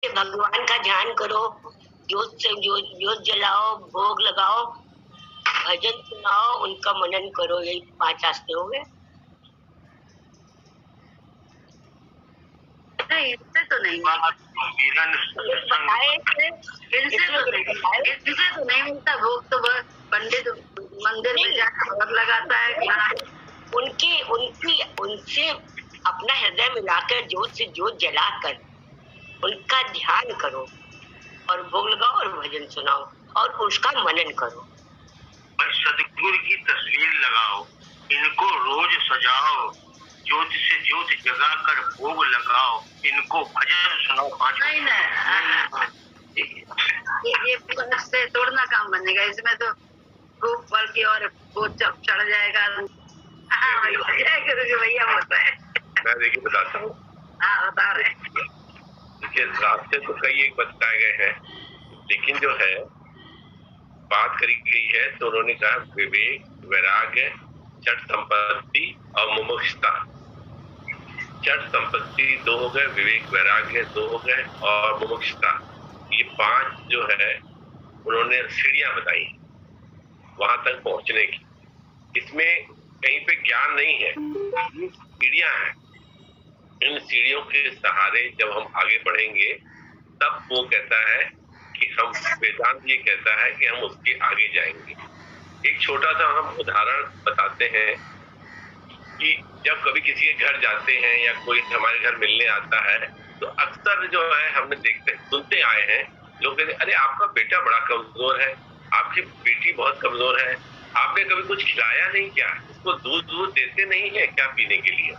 भगवान का ध्यान करो, ज्योत से ज्योत जलाओ, भोग लगाओ, भजन सुनाओ, उनका मनन करो। यही 5 रास्ते हो गए। नहीं, इससे तो नहीं बताए, इससे तो नहीं मिलता भोग। तो बस पंडित मंदिर में जाकर भोग लगाता है। उनसे अपना हृदय मिलाकर ज्योत से ज्योत जलाकर उनका ध्यान करो और भोग लगाओ और भजन सुनाओ और उसका मनन करो। और सदगुरु की तस्वीर लगाओ, इनको रोज सजाओ, ज्योत से ज्योत जगाकर भोग लगाओ, इनको भजन सुनाओ। 5 ये से तोड़ना काम बनेगा। इसमें तो खूब पढ़ के और वो चढ़ जाएगा। जय गुरु जी भैया बोलता है। मैं देखिए बताता हूँ। हाँ, बता रहे। देखिए रास्ते तो कई एक बताए गए हैं, लेकिन जो है बात करी गई है तो उन्होंने कहा विवेक, वैराग्य, चट संपत्ति और मुमुक्षुता। चट संपत्ति 2 हो गए, विवेक वैराग्य 2 हो गए और मुमुक्षुता, ये 5 जो है उन्होंने सीढ़ियां बताई वहां तक पहुंचने की। इसमें कहीं पे ज्ञान नहीं है, सीढ़ियां हैं। इन सीढ़ियों के सहारे जब हम आगे बढ़ेंगे तब वो कहता है कि हम, वेदांत ये कहता है कि हम उसके आगे जाएंगे। एक छोटा सा हम उदाहरण बताते हैं कि जब कभी किसी के घर जाते हैं या कोई हमारे घर मिलने आता है तो अक्सर जो है हमने देखते सुनते आए हैं, लोग कहते अरे आपका बेटा बड़ा कमजोर है, आपकी बेटी बहुत कमजोर है, आपने कभी कुछ खिलाया नहीं क्या, इसको दूध देते नहीं है क्या पीने के लिए।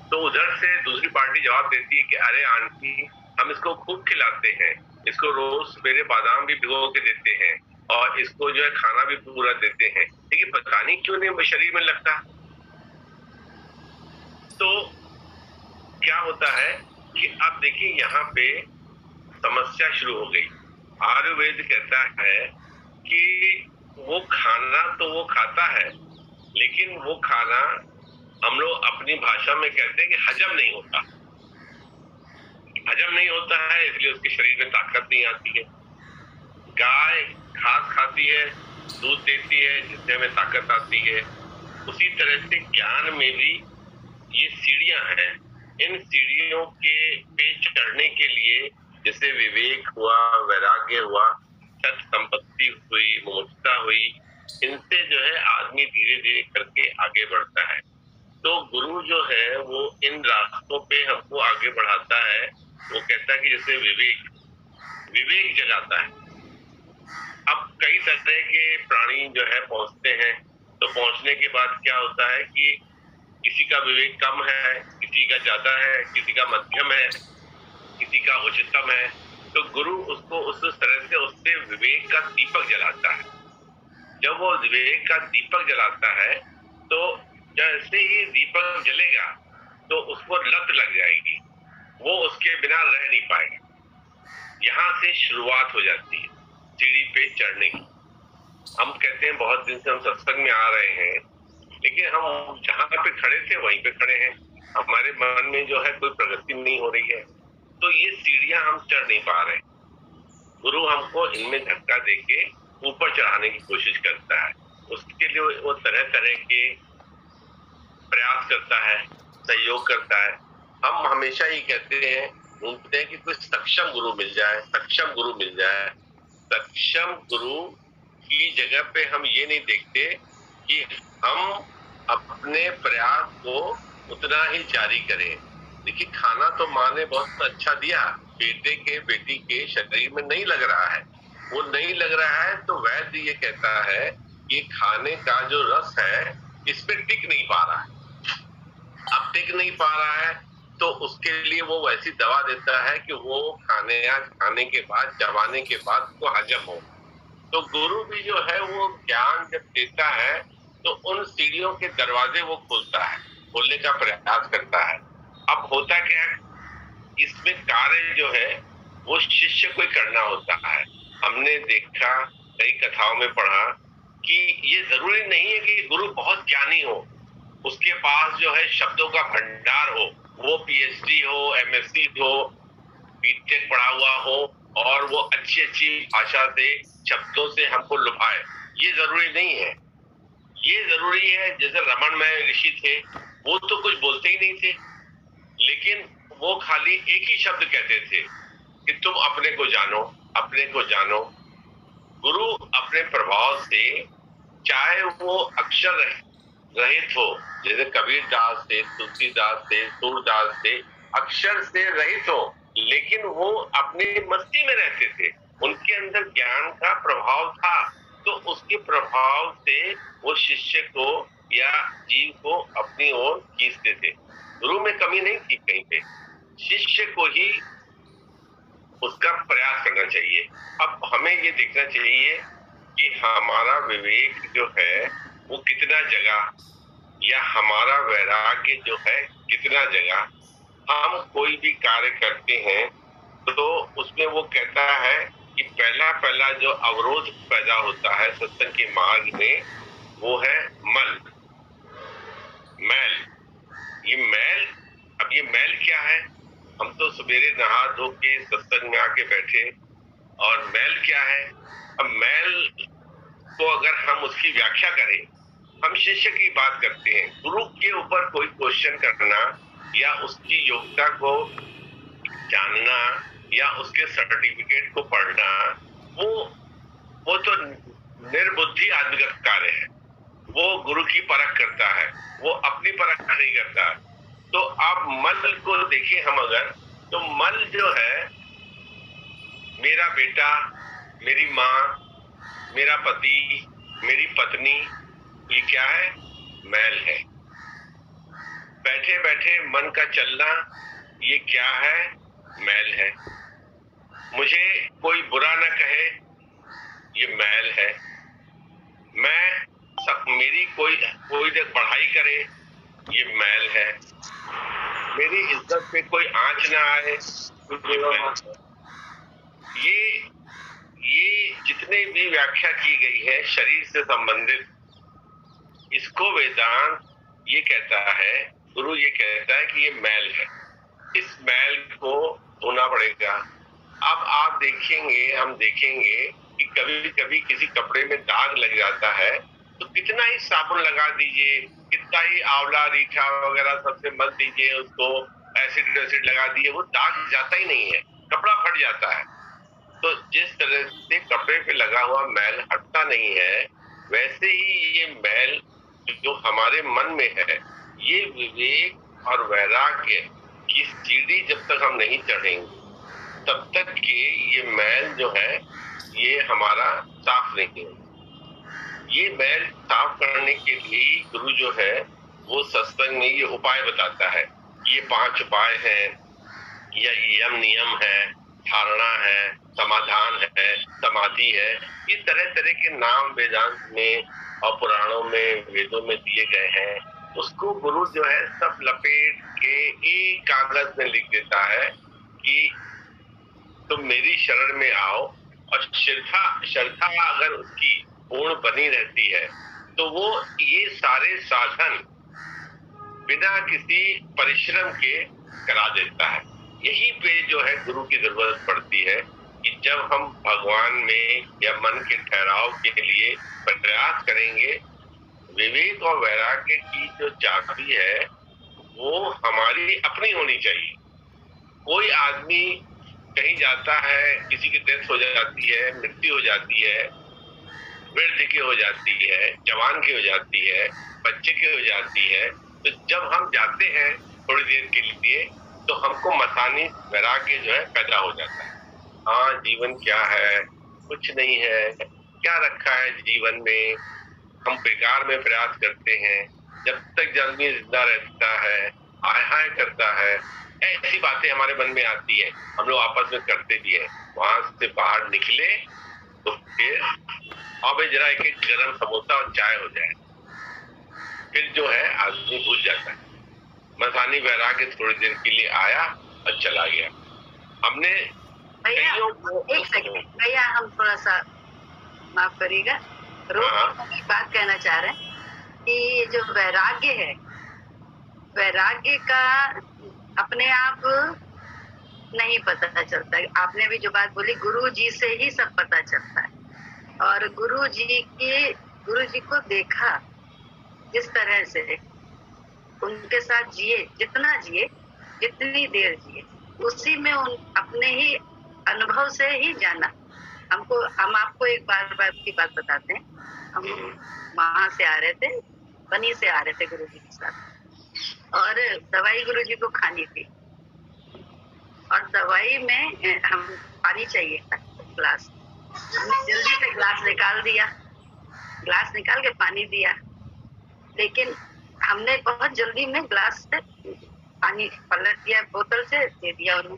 तो उधर से दूसरी पार्टी जवाब देती है कि अरे आंटी हम इसको खूब खिलाते हैं, इसको रोज सवेरे बादाम भी भिगो के देते हैं और इसको जो है खाना भी पूरा देते हैं, लेकिन पता नहीं क्यों नहीं शरीर में लगता। तो क्या होता है कि अब देखिए यहाँ पे समस्या शुरू हो गई। आयुर्वेद कहता है कि वो खाना तो वो खाता है, लेकिन वो खाना हम लोग अपनी भाषा में कहते हैं कि हजम नहीं होता। हजम नहीं होता है इसलिए उसके शरीर में ताकत नहीं आती है। गाय घास खाती है, दूध देती है जिससे हमें ताकत आती है। उसी तरह से ज्ञान में भी ये सीढ़ियां हैं। इन सीढ़ियों के पे चढ़ने के लिए जैसे विवेक हुआ, वैराग्य हुआ, सत संपत्ति हुई, मुमुक्षुता हुई, इनसे जो है आदमी धीरे धीरे करके आगे बढ़ता है। तो गुरु जो है वो इन रास्तों पे हमको आगे बढ़ाता है। वो कहता है कि जैसे विवेक जगाता है। अब कई तरह के प्राणी जो है पहुंचते हैं, तो पहुंचने के बाद क्या होता है कि किसी का विवेक कम है, किसी का ज्यादा है, किसी का मध्यम है, किसी का उच्चतम है। तो गुरु उसको उस तरह से उससे विवेक का दीपक जलाता है। जब वो विवेक का दीपक जलाता है तो जैसे ही दीपक जलेगा तो उसको लत लग जाएगी, वो उसके बिना रह नहीं पाएगा। यहाँ से शुरुआत हो जाती है सीढ़ी पे चढ़ने की। हम कहते हैं बहुत दिन से हम सत्संग में आ रहे हैं, लेकिन हम जहाँ पे खड़े थे वहीं पे खड़े हैं, हमारे मन में जो है कोई प्रगति नहीं हो रही है। तो ये सीढ़ियां हम चढ़ नहीं पा रहे। गुरु हमको इनमें धक्का देके ऊपर चढ़ाने की कोशिश करता है। उसके लिए वो तरह तरह के प्रयास करता है, सहयोग करता है। हम हमेशा ही कहते हैं, ढूंढते हैं कि कोई सक्षम गुरु मिल जाए, सक्षम गुरु मिल जाए। सक्षम गुरु की जगह पे हम ये नहीं देखते कि हम अपने प्रयास को उतना ही जारी करें। देखिए खाना तो माँ ने बहुत अच्छा दिया, बेटी के शरीर में नहीं लग रहा है, वो नहीं लग रहा है तो वैद्य ये कहता है कि खाने का जो रस है इस पे टिक नहीं पा रहा है। अब टिक नहीं पा रहा है तो उसके लिए वो वैसी दवा देता है कि वो खाने के बाद, चबाने के बाद वो हजम हो। तो गुरु भी जो है वो ज्ञान जब देता है तो उन सीढ़ियों के दरवाजे वो खोलता है, खोलने का प्रयास करता है। अब होता क्या है, इसमें कार्य जो है वो शिष्य को करना होता है। हमने देखा, कई कथाओं में पढ़ा कि ये जरूरी नहीं है कि गुरु बहुत ज्ञानी हो, उसके पास जो है शब्दों का भंडार हो, वो पीएचडी हो, एमएससी हो, बीटेक पढ़ा हुआ हो और वो अच्छी अच्छी भाषा से शब्दों से हमको लुभाए, ये जरूरी नहीं है। ये जरूरी है, जैसे रमन में ऋषि थे, वो तो कुछ बोलते ही नहीं थे, लेकिन वो खाली एक ही शब्द कहते थे कि तुम अपने को जानो, अपने को जानो। गुरु अपने प्रभाव से, चाहे वो अक्षर रहित हो, जैसे कबीर दास थे, तुलसीदास थे, सूरदास थे, अक्षर से रहित हो, लेकिन वो अपनी मस्ती में रहते थे, उनके अंदर ज्ञान का प्रभाव था, तो उसके प्रभाव से वो शिष्य को या जीव को अपनी ओर खींचते थे। गुरु में कमी नहीं थी कहीं पे, शिष्य को ही उसका प्रयास करना चाहिए। अब हमें ये देखना चाहिए कि हमारा विवेक जो है वो कितना जगह, या हमारा वैराग्य जो है कितना जगह। हम कोई भी कार्य करते हैं तो उसमें वो कहता है कि पहला जो अवरोध पैदा होता है सत्संग के मार्ग में, वो है मैल। ये मैल, अब ये मैल क्या है? हम तो सवेरे नहा धो के सत्संग में आके बैठे, और मैल क्या है? अब मैल को अगर हम उसकी व्याख्या करें, हम शिष्य की बात करते हैं, गुरु के ऊपर कोई क्वेश्चन करना या उसकी योग्यता को जानना या उसके सर्टिफिकेट को पढ़ना, वो तो निर्बुद्धि आदमी का कार्य है। वो गुरु की परख करता है, वो अपनी परख नहीं करता। तो आप मल को देखें हम अगर, तो मल जो है, मेरा बेटा, मेरी माँ, मेरा पति, मेरी पत्नी, ये क्या है? मैल है। बैठे बैठे मन का चलना, ये क्या है? मैल है। मुझे कोई बुरा न कहे, ये मैल है। मेरी कोई पढ़ाई करे, ये मैल है। मेरी इज्जत पे कोई आंच ना आए, तो ये मैल है। ये जितने भी व्याख्या की गई है शरीर से संबंधित, इसको वेदांत ये कहता है, गुरु ये कहता है कि ये मैल है। इस मैल को धोना पड़ेगा। अब आप देखेंगे, हम देखेंगे कि कभी कभी किसी कपड़े में दाग लग जाता है, तो कितना ही साबुन लगा दीजिए, कितना ही आंवला रीठा वगैरह सबसे मल दीजिए, उसको एसिड लगा दिए, वो दाग जाता ही नहीं है, कपड़ा फट जाता है। तो जिस तरह से कपड़े पे लगा हुआ मैल हटता नहीं है, वैसे ही ये मैल जो हमारे मन में है, ये विवेक और वैराग्य की सीढ़ी जब तक हम नहीं चढ़ेंगे, तब तक कि ये मैल जो है ये हमारा साफ नहीं होगा। ये मैल साफ करने के लिए गुरु जो है वो सत्संग में ये उपाय बताता है। ये 5 उपाय हैं, या यम नियम है, धारणा है, समाधान है, समाधि है। ये तरह तरह के नाम वेदांत में और पुराणों में, वेदों में दिए गए हैं। उसको गुरु जो है सब लपेट के एक कागज में लिख देता है कि तुम मेरी शरण में आओ, और श्रद्धा अगर उसकी पूर्ण बनी रहती है तो वो ये सारे साधन बिना किसी परिश्रम के करा देता है। यही पे जो है गुरु की जरूरत पड़ती है कि जब हम भगवान में या मन के ठहराव के लिए प्रयास करेंगे, विवेक और वैराग्य की जो चाबी है वो हमारी अपनी होनी चाहिए। कोई आदमी कहीं जाता है, किसी की डेथ हो जाती है, मृत्यु हो जाती है, वृद्ध की हो जाती है, जवान की हो जाती है, बच्चे की हो जाती है, तो जब हम जाते हैं थोड़ी देर के लिए, तो हमको मसानी वैराग्य जो है पैदा हो जाता है। हाँ, जीवन क्या है? कुछ नहीं है। क्या रखा है जीवन में? हम बेकार में प्रयास करते हैं। जब तक आदमी जिंदा रहता है, हाय हाय करता है, ऐसी बातें हमारे मन में आती है, हम लोग आपस में करते भी हैं। वहां से बाहर निकले तो फिर अब जरा एक गरम समोसा और चाय हो जाए, फिर जो है आदमी भूल जाता है। मसानी वैराग्य थोड़ी देर के लिए आया और चला गया। हमने भैया एक सेकंड भैया, हम थोड़ा सा माफ करिएगा, रोज बात कहना चाह रहे हैं कि ये जो वैराग्य है, वैराग्य का अपने आप नहीं पता चलता है। आपने भी जो बात बोली, गुरु जी से ही सब पता चलता है। और गुरु जी को देखा जिस तरह से, उनके साथ जिए, जितना जिए, जितनी देर जिए, उसी में उन अपने ही अनुभव से ही जाना। हम आपको एक बार की बात बताते हैं। हम वहां से आ रहे थे, बनी से आ रहे थे गुरु जी के साथ, और दवाई गुरु जी को खानी थी, और दवाई में हम पानी चाहिए था ग्लास। हमने जल्दी से ग्लास निकाल दिया, ग्लास निकाल के पानी दिया, लेकिन हमने बहुत जल्दी में ग्लास से पानी पलट दिया, बोतल से दे दिया उन्हें।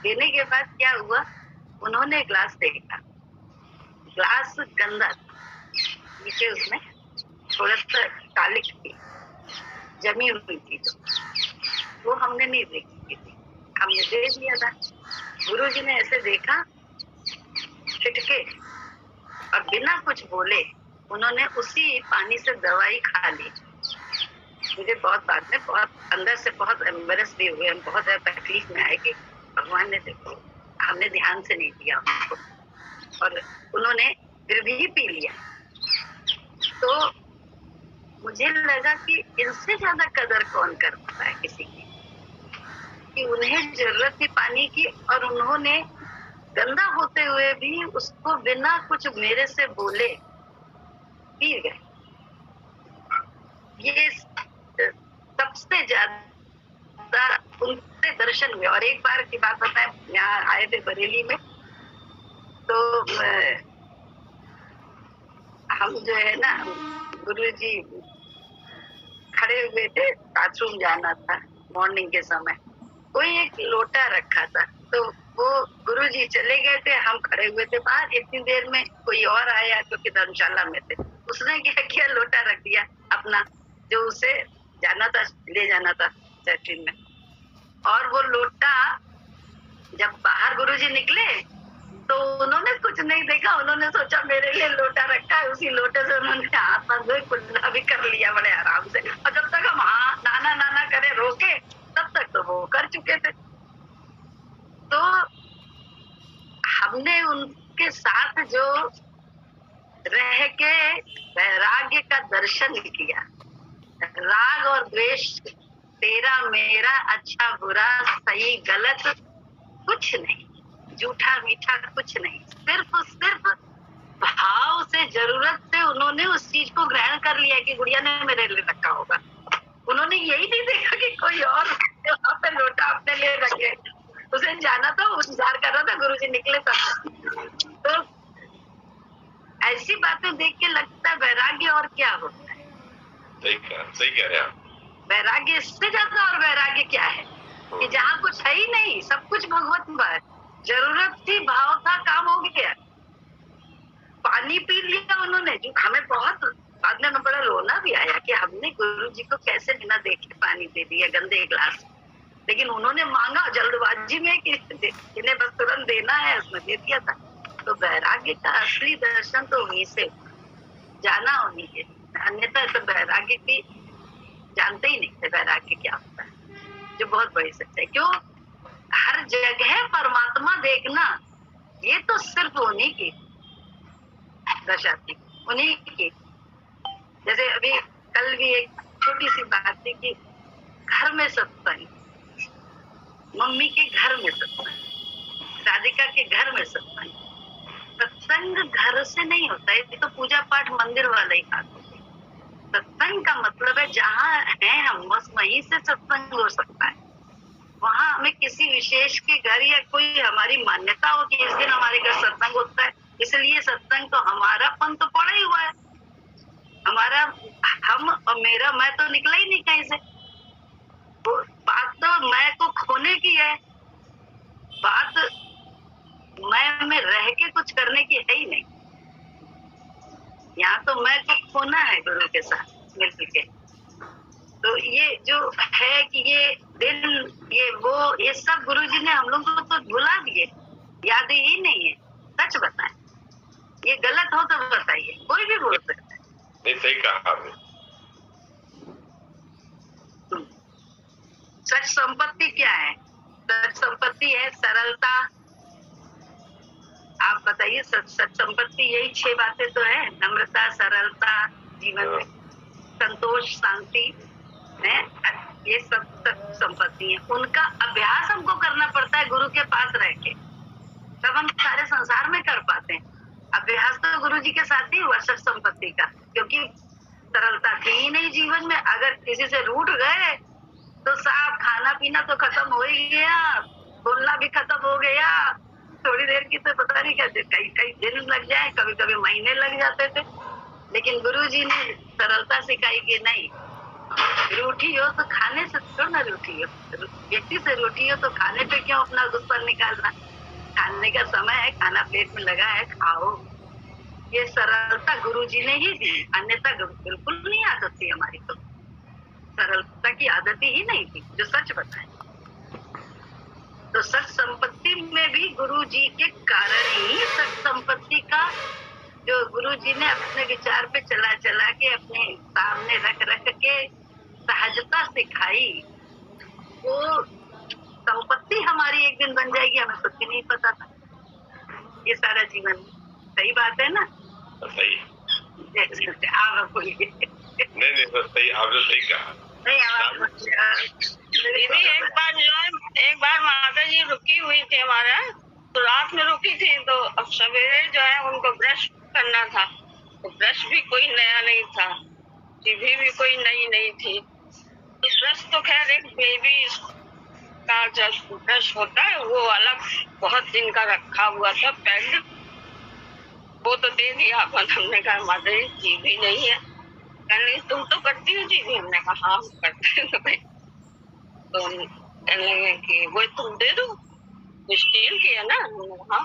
देने के बाद क्या हुआ, उन्होंने ग्लास देखा, ग्लास गंदा था, नीचे उसमें थोड़ा सा कालिक थी, जमी हुई थी, तो वो हमने नहीं देखी थी, हमने दे दिया था। गुरुजी ने ऐसे देखा, छिटके, और बिना कुछ बोले उन्होंने उसी पानी से दवाई खा ली। मुझे बहुत बाद में बहुत अंदर से बहुत एम्बेरस भी हुए, हम बहुत तकलीफ में आए कि भगवान ने देखो, हमने ध्यान से नहीं दिया उनको, और उन्होंने फिर भी पी लिया। तो मुझे लगा कि इनसे ज्यादा कदर कौन करता है किसी की, कि उन्हें जरूरत थी पानी की, और उन्होंने गंदा होते हुए भी उसको बिना कुछ मेरे से बोले पी गए। ये सबसे ज्यादा उनसे दर्शन हुए। और एक बार की बात बताएं, यहाँ आए थे बरेली में, तो हम जो है ना, गुरुजी खड़े हुए थे, बाथरूम जाना था मॉर्निंग के समय, कोई एक लोटा रखा था, तो वो गुरुजी चले गए थे, हम खड़े हुए थे बाहर। इतनी देर में कोई और आया, क्योंकि धर्मशाला में थे, उसने क्या किया, लोटा रख दिया अपना, जो उसे जाना था, ले जाना था चर्चिन में। और वो लोटा जब बाहर गुरुजी निकले तो उन्होंने कुछ नहीं देखा, उन्होंने सोचा मेरे लिए लोटा रखा है, उसी लोटे से उन्होंने हाथ पाथ धोए, कुल्ला भी कर लिया बड़े आराम से। और जब तक हम नाना नाना करे रोके, तब तक तो वो कर चुके थे। तो हमने उनके साथ जो रह के वैराग्य का दर्शन किया, राग और द्वेष, तेरा मेरा, अच्छा बुरा, सही गलत, कुछ नहीं, झूठा मीठा कुछ नहीं, सिर्फ भाव से, जरूरत से उन्होंने उस चीज को ग्रहण कर लिया कि गुड़िया ने मेरे लिए रखा होगा। उन्होंने यही नहीं देखा कि कोई और वहां पे लोटा अपने लिए रखे। उसे जाना था, इंतजार कर रहा था, गुरुजी निकले तब। तो ऐसी बातें देख के लगता है वैराग्य और क्या होता है। सही कह रहे हैं आप। वैराग्य, इससे ज्यादा और वैराग्य क्या है कि जहाँ कुछ है ही नहीं, सब कुछ भगवत है, जरूरत थी, भाव था, काम हो गया, पानी पी लिया उन्होंने। जो हमें बहुत बाद में बड़ा रोना भी आया कि हमने गुरुजी को कैसे बिना देखे पानी दे दिया गंदे ग्लास, लेकिन उन्होंने मांगा जल्दबाजी में कि इन्हें बस तुरंत देना है, उसमें दे दिया था। तो वैराग्य का असली दर्शन तो वहीं से जाना उन्हीं के, अन्यथा तो वैराग्य की जानते ही नहीं थे वैराग्य क्या होता है, जो बहुत बड़ी सच्चाई। क्यों, हर जगह परमात्मा देखना, ये तो सिर्फ उन्हीं की दशा थी, उन्हीं की। जैसे अभी कल भी एक छोटी सी बात थी कि घर में सत्संग, मम्मी के घर में सत्संग, राधिका के घर में सत्संग। सत्संग घर से नहीं होता है, तो पूजा पाठ मंदिर वाले ही बात होती है। सत्संग का मतलब है जहाँ है हम, बस वहीं से सत्संग हो सकता है। वहाँ हमें किसी विशेष के घर या कोई हमारी मान्यता हो कि इस दिन हमारे घर सत्संग होता है, इसलिए सत्संग तो हमारा पन तो पड़ा ही हुआ है, हमारा, हम और मेरा, मैं तो निकला ही नहीं कहीं से। बात तो मैं को खोने की है, बात मैं में रह के कुछ करने की है ही नहीं। यहाँ तो मैं को खोना है गुरु के साथ मिल के। तो ये जो है कि ये दिल, ये वो, ये सब गुरुजी ने हम लोग को तो भुला दिए, याद ही नहीं है। सच बताएं, ये गलत हो तो बताइए, कोई भी बोल सकता है। नहीं, सही कहा आपने। सच संपत्ति क्या है? सच संपत्ति संपत्ति है सरलता। आप बताइए, सच संपत्ति यही 6 बातें तो है, नम्रता, सरलता, जीवन में संतोष, शांति है, ये सब संपत्ति है। उनका अभ्यास हमको करना पड़ता है गुरु के पास रह के, तब हम सारे संसार में कर पाते हैं। अभ्यास तो गुरु जी के साथ ही हुआ सच संपत्ति का, क्योंकि सरलता थी ही नहीं जीवन में। अगर किसी से रूठ गए तो साहब खाना पीना तो खत्म हो ही गया, बोलना भी खत्म हो गया। थोड़ी देर की तो पता नहीं कैसे कई दिन लग जाए, कभी कभी महीने लग जाते थे। लेकिन गुरु जी ने सरलता सिखाई कि नहीं, रूठी हो तो खाने से क्यों ना रूठी हो, व्यक्ति से रूठी हो तो खाने पे क्यों अपना गुस्सा निकालना। खाने का समय है, खाना प्लेट में लगा है, खाओ। ये सरलता गुरु जी ने ही दी, अन्यथा बिल्कुल नहीं आदत थी हमारी। तो सरलता की आदत ही नहीं थी, जो सच बताए। तो सच संपत्ति में भी गुरु जी के कारण ही सच संपत्ति का जो गुरु जी ने अपने विचार पे चला चला के अपने सामने रख रख के सहजता सिखाई, वो संपत्ति हमारी एक दिन बन जाएगी, हमें कुछ भी नहीं पता था। ये सारा जीवन सही बात है ना? सही। आप बोलिए। नहीं बस सही, आपने सही कहा। दीदी एक बार माता जी रुकी हुई थी हमारा, तो रात में रुकी थी, तो अब सवेरे जो है उनको ब्रश करना था, तो ब्रश भी कोई नया नहीं था, जीभी भी कोई नई नहीं थी। तो ब्रश तो खैर एक बेबी का जो ब्रश होता है वो अलग बहुत दिन का रखा हुआ था पैक्ड, वो तो दे दिया अपन। हमने कहा माता जी जीभी नहीं है, कहने तुम तो करती हो जीभी। हमने कहा हाँ करते हो भाई। तो कहने लगे कि वो तुम दे दो, स्टील की है ना। हाँ,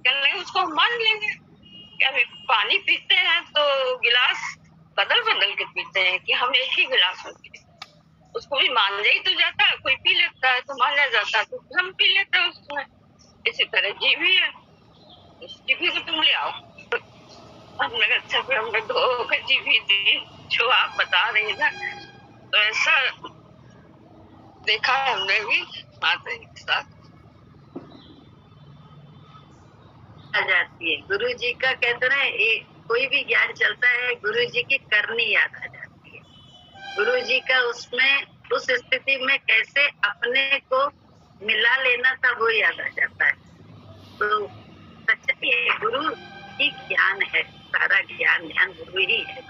कहने लगे उसको मान लेंगे कि अभी पानी पीते हैं तो गिलास बदल बदल के पीते हैं कि हम एक ही गिलास में पीते, उसको भी मान ही तो जाता है, कोई पी लेता है तो माना जाता है, तो हम पी लेते हैं उसमें। इसी तरह जीभी है, जीभी को तुम ले आओ। हमने अच्छा फिर हमने 2 जीभी दी जो आप बता रही ना। तो ऐसा देखा हमने भी माता जी के साथ। आ जाती है गुरु जी का, कहते ना कोई भी ज्ञान चलता है, गुरु जी की करनी याद आ जाती है। गुरु जी का उसमें उस स्थिति में कैसे अपने को मिला लेना था वो याद आ जाता है। तो सच्चाई है, गुरु ही ज्ञान है, सारा ज्ञान गुरु ही है।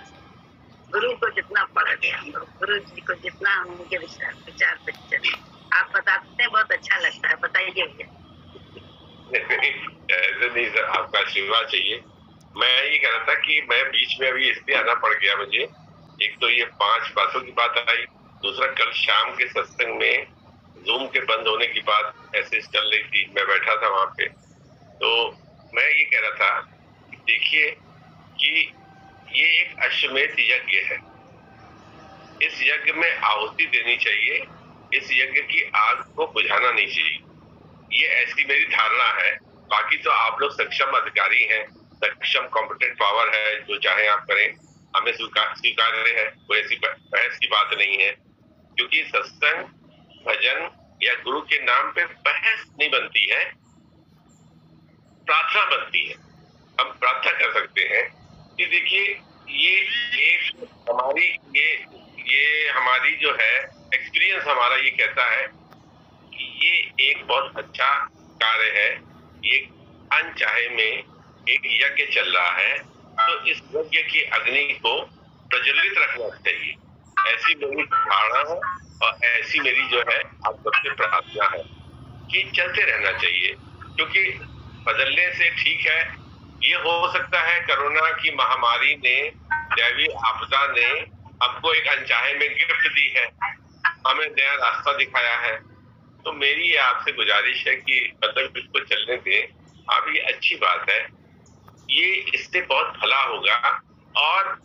गुरु को जितना पढ़ गए हम लोग, गुरु जी को जितना हम उनके विचार पे चले। आप बताते हैं, बहुत अच्छा लगता है, बताइए भैया। ऐसे नहीं सर, आपका आशीर्वाद चाहिए। मैं ये कह रहा था कि मैं बीच में अभी इसलिए आना पड़ गया मुझे, एक तो ये 5 बातों की बात आई, दूसरा कल शाम के सत्संग में जूम के बंद होने की बात ऐसे चल रही थी, मैं बैठा था वहां पे। तो मैं ये कह रहा था, देखिए कि ये एक अश्वमेध यज्ञ है, इस यज्ञ में आहुति देनी चाहिए, इस यज्ञ की आग को बुझाना नहीं चाहिए। ये ऐसी मेरी धारणा है। बाकी तो आप लोग सक्षम अधिकारी हैं, सक्षम कॉम्पिटेंट पावर है, जो चाहे आप करें, हमें स्वीकार्य है, कोई ऐसी बहस की बात नहीं है। क्योंकि सत्संग, भजन या गुरु के नाम पे बहस नहीं बनती है, प्रार्थना बनती है। हम प्रार्थना कर सकते हैं कि देखिए ये एक हमारी ये हमारी जो है एक्सपीरियंस हमारा ये कहता है कि ये एक बहुत अच्छा कार्य है, ये अनचाहे में एक यज्ञ चल रहा है, तो इस यज्ञ की अग्नि को प्रज्वलित रखना चाहिए। ऐसी मेरी धारणा है और ऐसी मेरी जो है आप सबसे प्रार्थना है कि चलते रहना चाहिए। क्योंकि बदलने से ठीक है, ये हो सकता है कोरोना की महामारी ने, दैवीय आपदा ने हमको एक अनचाहे में गिफ्ट दी है, हमें नया रास्ता दिखाया है। तो मेरी आपसे गुजारिश है कि मतलब इसको चलने दें। आप, ये अच्छी बात है, ये इससे बहुत भला होगा। और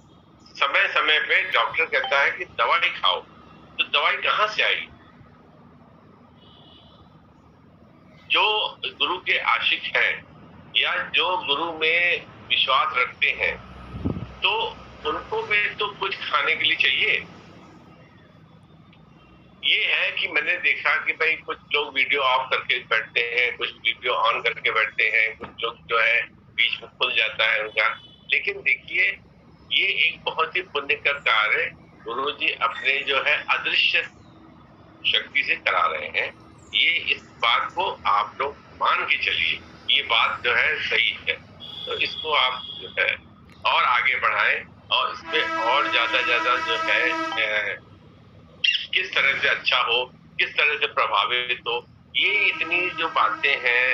समय समय पे डॉक्टर कहता है कि दवाई खाओ, तो दवाई कहाँ से आई? जो गुरु के आशिक हैं या जो गुरु में विश्वास रखते हैं, तो उनको भी तो कुछ खाने के लिए चाहिए। ये है कि मैंने देखा कि भाई कुछ लोग वीडियो ऑफ करके बैठते हैं, कुछ वीडियो ऑन करके बैठते हैं, कुछ लोग जो है बीच में खुल जाता है उनका। लेकिन देखिए, ये एक बहुत ही पुण्य का कार्य गुरु जी अपने जो है अदृश्य शक्ति से करा रहे हैं। ये इस बात को आप लोग मान के चलिए, ये बात जो है सही है। तो इसको आप जो है और आगे बढ़ाएं और इसमें और ज्यादा जो है किस तरह से अच्छा हो, किस तरह से प्रभावित हो। ये इतनी जो बातें हैं,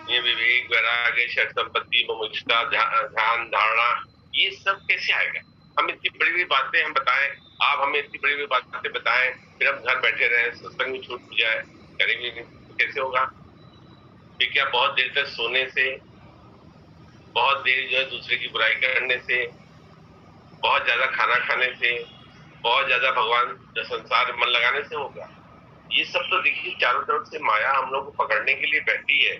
ये विवेक, वैराग्य, षट संपत्ति, मुमुक्षुता, ध्यान, धारणा, ये सब कैसे आएगा? हम इतनी बड़ी बड़ी बातें हम बताएं, आप हमें इतनी बड़ी बड़ी बातें बताएं, फिर हम घर बैठे रहें, सत्संग में छूट जाए, करेंगे नहीं, कैसे होगा? फिर क्या बहुत देर तक सोने से, बहुत देर जो है दूसरे की बुराई करने से, बहुत ज्यादा खाना खाने से, बहुत ज्यादा भगवान जो संसार मन लगाने से होगा? ये सब तो देखिए चारों तरफ से माया हम लोग को पकड़ने के लिए बैठी है।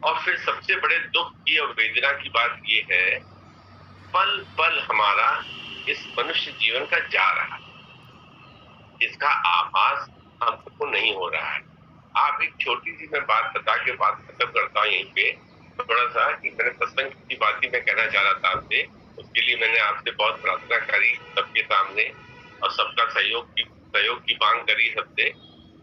और फिर सबसे बड़े दुख की और वेदना की बात ये है, पल पल हमारा इस मनुष्य जीवन का जा रहा है, इसका आभास हमको नहीं हो रहा है। आप एक छोटी सी मैं बात बता के बात खत्म करता हूँ यहीं पे, थोड़ा सा कि मैंने सत्संग की बात ही मैं कहना चाह रहा था आपसे। उसके लिए मैंने आपसे बहुत प्रार्थना करी सबके सामने और सबका सहयोग की मांग करी सबसे।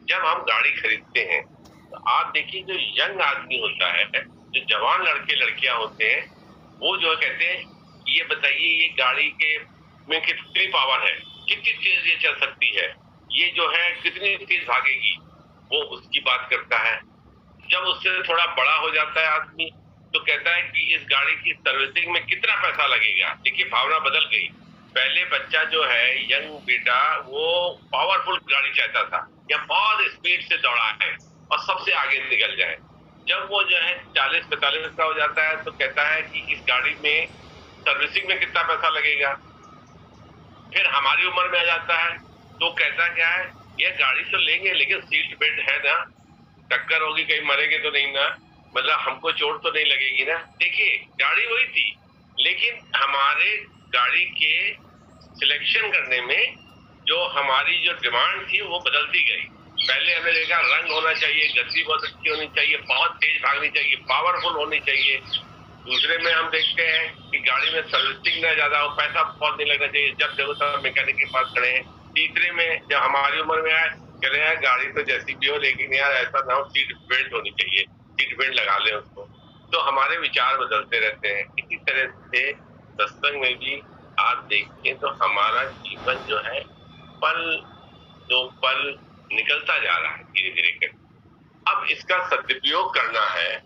जब हम गाड़ी खरीदते हैं तो आप देखिए, जो यंग आदमी होता है, जो जवान लड़के लड़कियां होते हैं, वो जो कहते हैं ये बताइए ये गाड़ी के में कितनी पावर है, कितनी तेज ये चल सकती है, ये जो है कितनी तेज भागेगी, वो उसकी बात करता है। जब उससे थोड़ा बड़ा हो जाता है आदमी तो कहता है कि इस गाड़ी की सर्विसिंग में कितना पैसा लगेगा। देखिए भावना बदल गई। पहले बच्चा जो है, यंग बेटा, वो पावरफुल गाड़ी चाहता था या बहुत स्पीड से दौड़ा है और सबसे आगे निकल जाए। जब वो जो है 40-45 का हो जाता है तो कहता है कि इस गाड़ी में सर्विसिंग में कितना पैसा लगेगा। फिर हमारी उम्र में आ जाता है तो कहता क्या है, ये गाड़ी तो लेंगे लेकिन सीट बेल्ट है ना, टक्कर होगी कहीं मरेंगे तो नहीं ना, मतलब हमको चोट तो नहीं लगेगी ना। देखिए गाड़ी वही थी, लेकिन हमारे गाड़ी के सिलेक्शन करने में जो हमारी जो डिमांड थी वो बदलती गई। पहले हमें देखा रंग होना चाहिए, गति बहुत अच्छी होनी चाहिए, बहुत तेज भागनी चाहिए, पावरफुल होनी चाहिए। दूसरे में हम देखते हैं कि गाड़ी में सर्विसिंग ना ज्यादा हो, पैसा बहुत नहीं लगना चाहिए, जब देखो तब मैकेनिक के पास खड़े हैं। तीसरे में जब हमारी उम्र में आए, कह रहे हैं गाड़ी तो जैसी भी हो लेकिन यार ऐसा ना हो, सीट बेल्ट होनी चाहिए, सीट बेल्ट लगा ले उसको। तो हमारे विचार बदलते रहते हैं। इसी तरह से सत्संग में भी आप देखिए तो हमारा जीवन जो है पल दो पल निकलता जा रहा है धीरे धीरे करके। अब इसका सदुपयोग करना है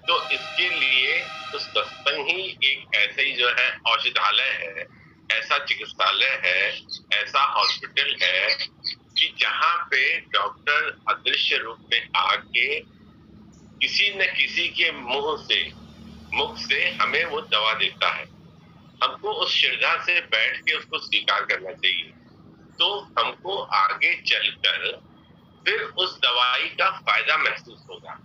तो इसके लिए तो सत्संग ही एक ऐसे ही जो है औषधालय है, ऐसा चिकित्सालय है, ऐसा हॉस्पिटल है कि जहाँ पे डॉक्टर अदृश्य रूप में आके किसी न किसी के मुख से हमें वो दवा देता है। हमको उस श्रद्धा से बैठ के उसको स्वीकार करना चाहिए, तो हमको आगे चलकर फिर उस दवाई का फायदा महसूस होगा।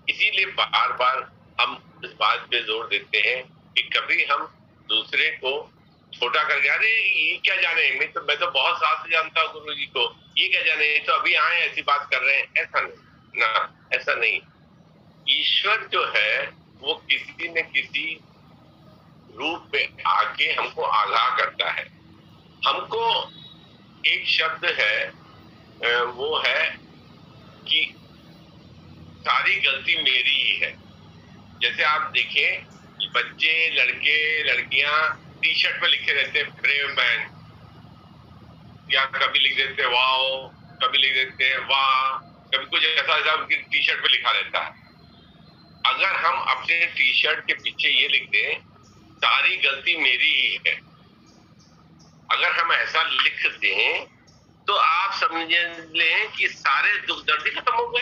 इसीलिए बार बार हम इस बात पे जोर देते हैं कि कभी हम दूसरे को छोटा करके, अरे ये क्या जाने, मैं तो बहुत साल से जानता हूँ गुरु जी को, ये क्या जाने, तो अभी आए ऐसी बात कर रहे हैं, ऐसा नहीं ना, ऐसा नहीं। ईश्वर जो है वो किसी न किसी रूप में आके हमको आगाह करता है। हमको एक शब्द है, वो है कि सारी गलती मेरी ही है। जैसे आप देखें बच्चे, लड़के लड़कियां टी शर्ट पे लिखे रहते हैं ब्रेव मैन, या कभी लिख देते हैं वाओ, कभी लिख देते हैं वाह, कभी कुछ ऐसा ऐसा उनकी टी शर्ट पे लिखा रहता है। अगर हम अपने टी शर्ट के पीछे ये लिख दें सारी गलती मेरी ही है, अगर हम ऐसा लिख दें तो आप समझ लें कि सारे दुख दर्द खत्म हो गए।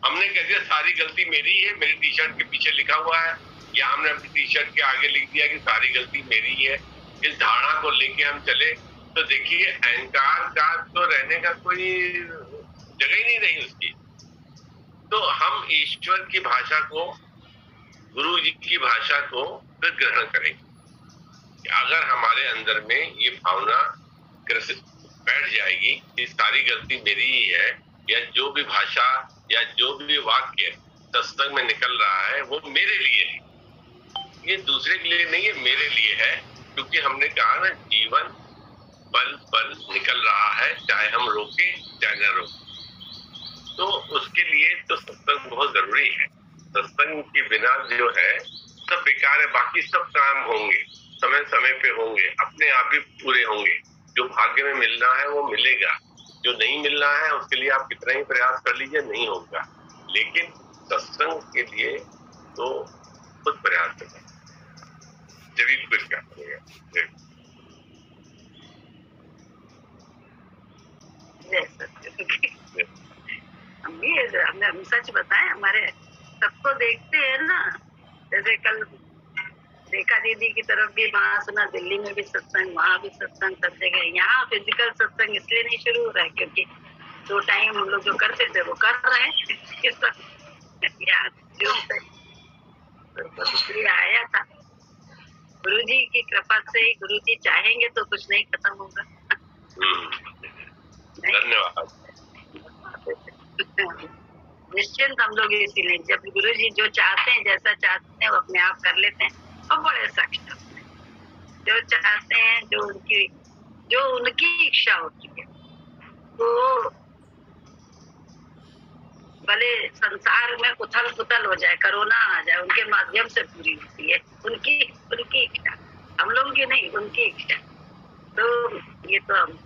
हमने कह दिया सारी गलती मेरी है, मेरी टी शर्ट के पीछे लिखा हुआ है, या हमने अपनी टी शर्ट के आगे लिख दिया कि सारी गलती मेरी है। इस धारणा को लेके हम चले तो देखिए अहंकार का तो रहने का कोई जगह ही नहीं रही उसकी। तो हम ईश्वर की भाषा को, गुरु जी की भाषा को फिर ग्रहण करेंगे। अगर हमारे अंदर में ये भावना बैठ जाएगी कि सारी गलती मेरी ही है, या जो भी भाषा या जो भी वाक्य सत्संग में निकल रहा है वो मेरे लिए है, ये दूसरे के लिए नहीं है, मेरे लिए है। क्योंकि हमने कहा ना, जीवन पल पल निकल रहा है, चाहे हम रोके चाहे न रोके। तो उसके लिए तो सत्संग बहुत जरूरी है। सत्संग के बिना जो है सब बेकार है। बाकी सब काम होंगे, समय समय पे होंगे, अपने आप ही पूरे होंगे। जो भाग्य में मिलना है वो मिलेगा, जो नहीं मिलना है उसके लिए आप कितना ही प्रयास कर लीजिए नहीं होगा। लेकिन सत्संग के लिए तो खुद प्रयास करना, जब कुछ क्या करेगा। हम सच बताएं, हमारे सबको देखते हैं ना, जैसे कल रेखा दीदी की तरफ भी वहाँ सुना, दिल्ली में भी सत्संग, वहाँ भी सत्संग, सब जगह। यहाँ फिजिकल सत्संग इसलिए नहीं शुरू हो रहा है क्योंकि 2 टाइम हम लोग जो करते थे वो कर रहे हैं। इसलिए आया था, गुरु जी की कृपा से ही। गुरु जी चाहेंगे तो कुछ नहीं खत्म होगा। धन्यवाद। निश्चिंत हम लोग इसीलिए, जब गुरु जी जो चाहते हैं, जैसा चाहते हैं वो अपने आप कर लेते हैं और बड़े सक्षम हैं। जो चाहते हैं, जो उनकी इच्छा होती है, तो भले संसार में उथल पुथल हो जाए, कोरोना आ जाए, उनके माध्यम से पूरी होती है उनकी इच्छा, हम लोगों की नहीं, उनकी इच्छा। तो ये तो हम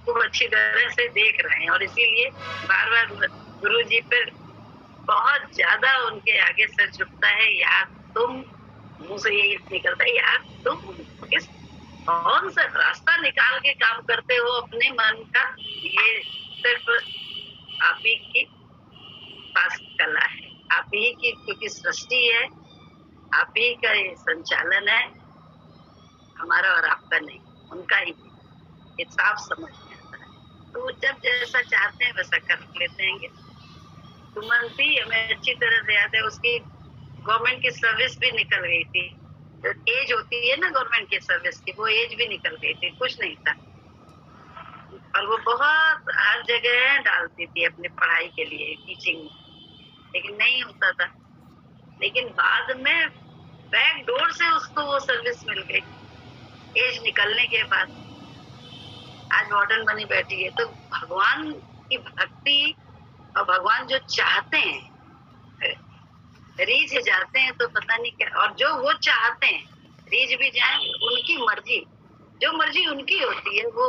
खूब अच्छी तरह से देख रहे हैं और इसीलिए बार बार गुरु जी पर बहुत ज्यादा उनके आगे सर झुकता है। यार तुम, मुंह से यही निकलता है, यार तुम किस कौन सा रास्ता निकाल के काम करते हो अपने मन का। ये सिर्फ आप ही की पास कला है, आप ही की, क्योंकि सृष्टि है, आप ही का ये संचालन है, हमारा और आपका नहीं, उनका ही। ये साफ समझ में आता है। तो जब जैसा चाहते हैं वैसा कर लेते हैं। सुमंती हमें अच्छी तरह से याद है, उसकी गवर्नमेंट की सर्विस भी निकल गई थी। जो एज होती है ना गवर्नमेंट की सर्विस की, वो एज भी निकल गई थी, कुछ नहीं था। और वो बहुत हर जगह डालती थी अपने पढ़ाई के लिए, टीचिंग, लेकिन नहीं होता था। लेकिन बाद में बैक डोर से उसको वो सर्विस मिल गई एज निकलने के बाद। आज मॉडर्न बनी बैठी है। तो भगवान की भक्ति और भगवान जो चाहते हैं, रीझ जाते हैं तो पता नहीं क्या, और जो वो चाहते हैं रीझ भी जाए, उनकी मर्जी, जो मर्जी उनकी होती है, वो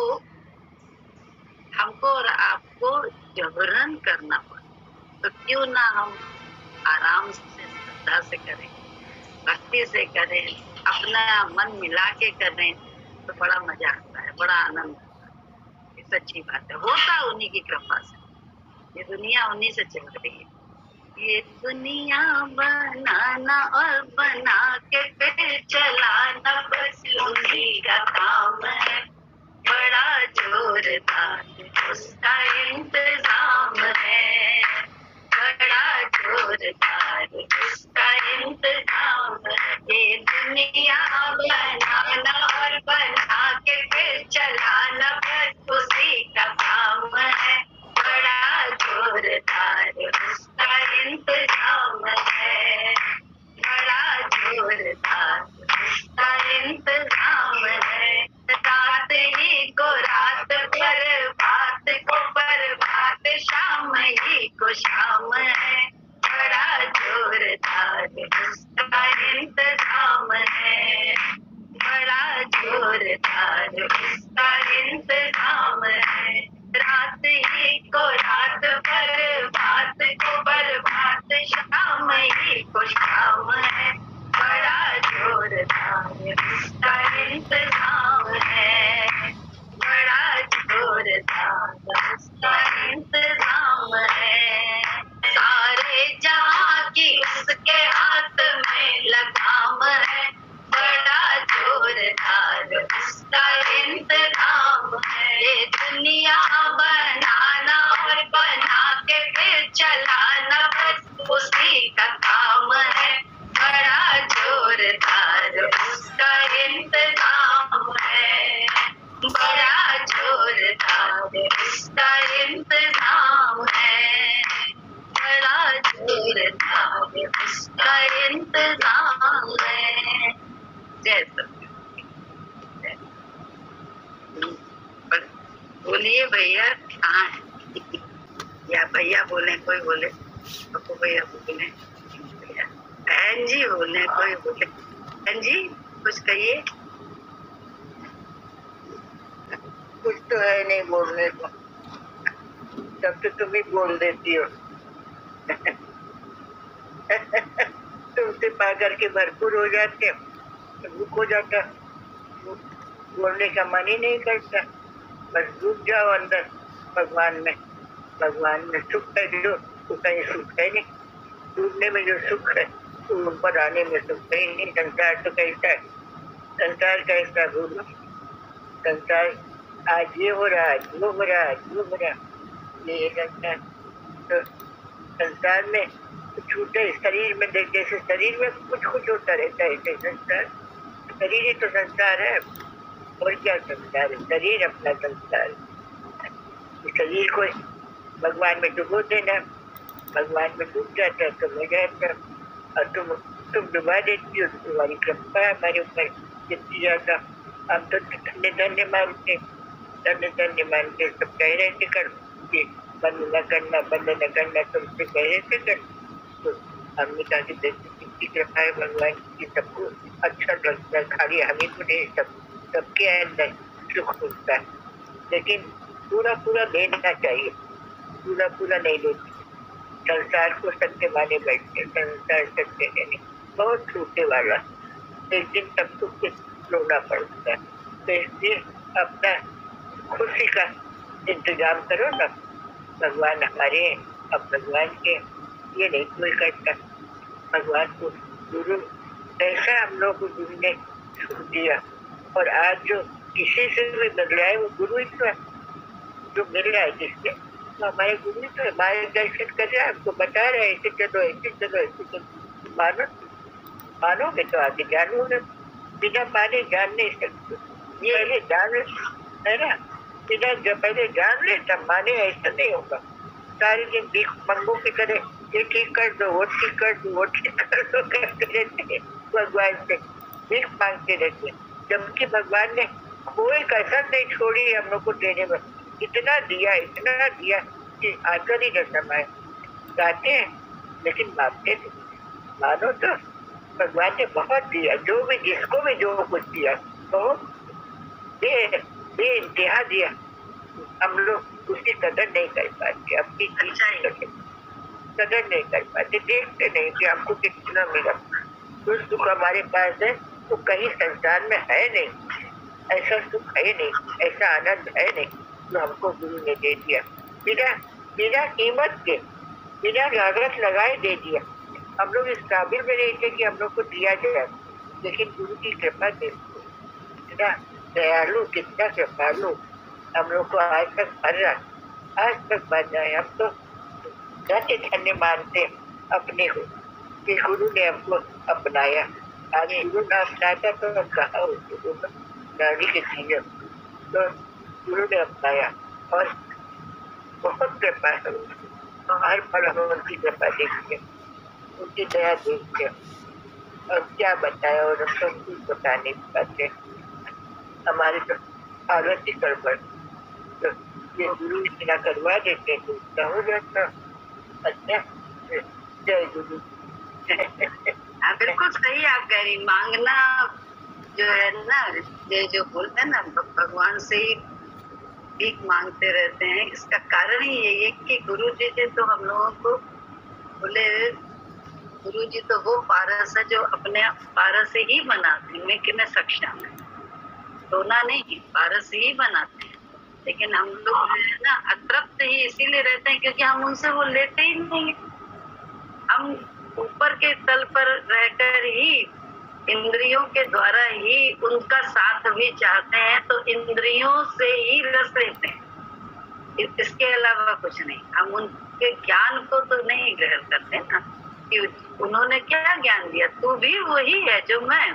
हमको और आपको जबरन करना पड़े। तो क्यों ना हम आराम से, श्रद्धा से करें, भक्ति से करें, अपना मन मिला के करें, तो बड़ा मजा आता है, बड़ा आनंद आता है। ये सच्ची बात है, होता उन्हीं की कृपा से। ये दुनिया उन्हीं से चल रही है। ये दुनिया बनाना और बना के फिर चलाना बस उन्हीं का काम है। बड़ा जोरदार उसका इंतजाम है, बड़ा जोरदार उसका इंतजाम है। ये दुनिया बनाना और बना के फिर चलाना बस उसी का काम है। बड़ा जोरदार उसका इंतजाम है, बड़ा जोरदार उसका इंतजाम है। रात ही को रात, प्रभात को प्रभात, शाम ही को शाम है। बड़ा जोरदार उसका इंतजाम है, बड़ा जोरदार उसका इंतजाम है। रात ही को रात, प्रभात को प्रभात, शाम ही को शाम है। बड़ा जोरदार उसका इंतजाम है, बड़ा जोरदार उसका इंतजाम है। सारे जहां की उसके हाथ में लगाम है। बड़ा जोरदार उसका इंतजाम है। ये दुनिया बनाना और बना के फिर चलाना बस उसी का काम है। बड़ा जोरदार उसका इंतजाम है, बड़ा जोरदार इंतजाम है। जय सत्य। बोलिए भैया कहाँ है? या भैया बोले, कोई बोले पप्पू भैया बोले, बहन जी बोले, कोई बोले। बहन जी कुछ कहिए। कुछ तो है नहीं बोलने को, तब तो तुम ही बोल देती हो। तुमसे पा करके भरपूर हो जाते हो, रुक हो जाता, बोलने का मन ही नहीं करता। बस डूब जाओ अंदर भगवान में। भगवान में सुख है जो, तो कहीं सुख है नहीं। डूबने में जो सुख है तो ऊपर आने में सुख है नहीं। संसार तो कैसा है, संसार कैसा भूलो। संसार आज ये हो रहा है, वो हो रहा है, वो हो रहा है, ये संसार। तो संसार में छूटे शरीर में देख, जैसे शरीर में कुछ कुछ होता रहता है, ऐसे संसार। शरीर ही तो संसार है, और क्या संसार है? शरीर अपना संसार है। शरीर को भगवान में डुबो देना, भगवान में डूब जाता है तो मजा आता है। और तुम डुबा देती हो, तुम्हारी कृपा है हमारे ऊपर जितनी ज्यादा। हम तो धन्य धन्य मानते, धन्य धन्य मानते। सब कह रहे थे कर कि बंद न करना, बंद न करना, तुमसे कह रहे थे कर। तो हमने कहा कि कितनी कृपा है भगवान की, सबको अच्छा लगता है, खाली हमें को नहीं, सबके अंदर सुख मिलता है। लेकिन पूरा पूरा लेना चाहिए, पूरा पूरा नहीं लेते। संसार को सत्य माने बैठते, संसार सत्य है नहीं, बहुत छूटे वाला। एक दिन सबको रोना पड़ता है। तो इसलिए अपना खुशी का इंतजाम करो ना। भगवान हमारे हैं, अब भगवान के ये नहीं कोई करता। भगवान को गुरु ऐसा हम लोग को गुरु ने सुख दिया, और आज जो किसी से भी मिल रहा है वो गुरु ही तो है। जो मिल रहा है जिससे, तो हमारे गुरु तो हमारे दर्शन कर रहे हैं, आपको बता रहे हैं ऐसे चलो, ऐसे चलो, ऐसे चलो। मानोगे तो आगे जानोगे, बिना माने जान नहीं सकते। ये पहले जान है ना, बिना जब पहले जान ले तब माने, ऐसा नहीं होगा। सारे दिन भीख मंगो की तरह ये ठीक कर दो, वो ठीक कर दो, वो ठीक कर दो करते रहते भगवान से, भीख मांगते रहते। जबकि भगवान ने कोई कसर नहीं छोड़ी हम लोग को देने में। इतना दिया कि आकर ही न समाये। गाते हैं लेकिन मानते नहीं। मानो तो भगवान ने बहुत दिया, जो भी जिसको भी जो कुछ दिया बहुत बेइंतहा दिया। हम लोग उसकी कदर नहीं कर पाते, अपनी कदर नहीं कर पाते, देखते नहीं कि हमको कितना मिला। जो सुख हमारे पास है वो कहीं संसार में है नहीं, ऐसा सुख है नहीं, ऐसा आनंद है नहीं जो हमको गुरु ने दे दिया। बिना कीमत के, बिना लागत लगाए दे दिया। हम लोग इस काबिल में नहीं थे कि हम लोग को दिया जाए, लेकिन गुरु की कृपा देखो, कितना दयालु, कितना कृपालु। हम लोग को आज तक भर रहा है। हम तो धन्य मानते अपने को कि गुरु ने हमको अपनाया। आगे गुरु ने अपनाता तो कहा गाड़ी के चीजें, तो गुरु ने अपनाया और बहुत कृपा है। हर पल हम उनकी कृपा देखते, उनकी दया देखते, और क्या बताया, और हम तो कुछ बता नहीं पाते। हमारे तो हालत ही गड़बड़, तो ये गुरु इतना करवा देते तो इतना हो जाता। अच्छा, जय गुरु। हाँ बिल्कुल सही आप कह रही। मांगना जो है ना, ये जो बोलते हैं ना, भगवान से ही भीख मांगते रहते हैं। इसका कारण ही यही है कि गुरु जी ने तो हम लोगों को बोले, गुरु जी तो वो पारस है जो अपने पारस से ही बनाते हैं, में सक्षम है, सोना नहीं, पारस से ही बनाते हैं। लेकिन हम लोग है ना अतृप्त ही इसीलिए रहते हैं क्योंकि हम उनसे वो लेते ही नहीं। हम ऊपर के तल पर रहकर ही इंद्रियों के द्वारा ही उनका साथ भी चाहते हैं, तो इंद्रियों से ही रस लेते हैं, इसके अलावा कुछ नहीं। हम उनके ज्ञान को तो नहीं ग्रहण करते ना, कि उन्होंने क्या ज्ञान दिया, तू भी वही है जो मैं।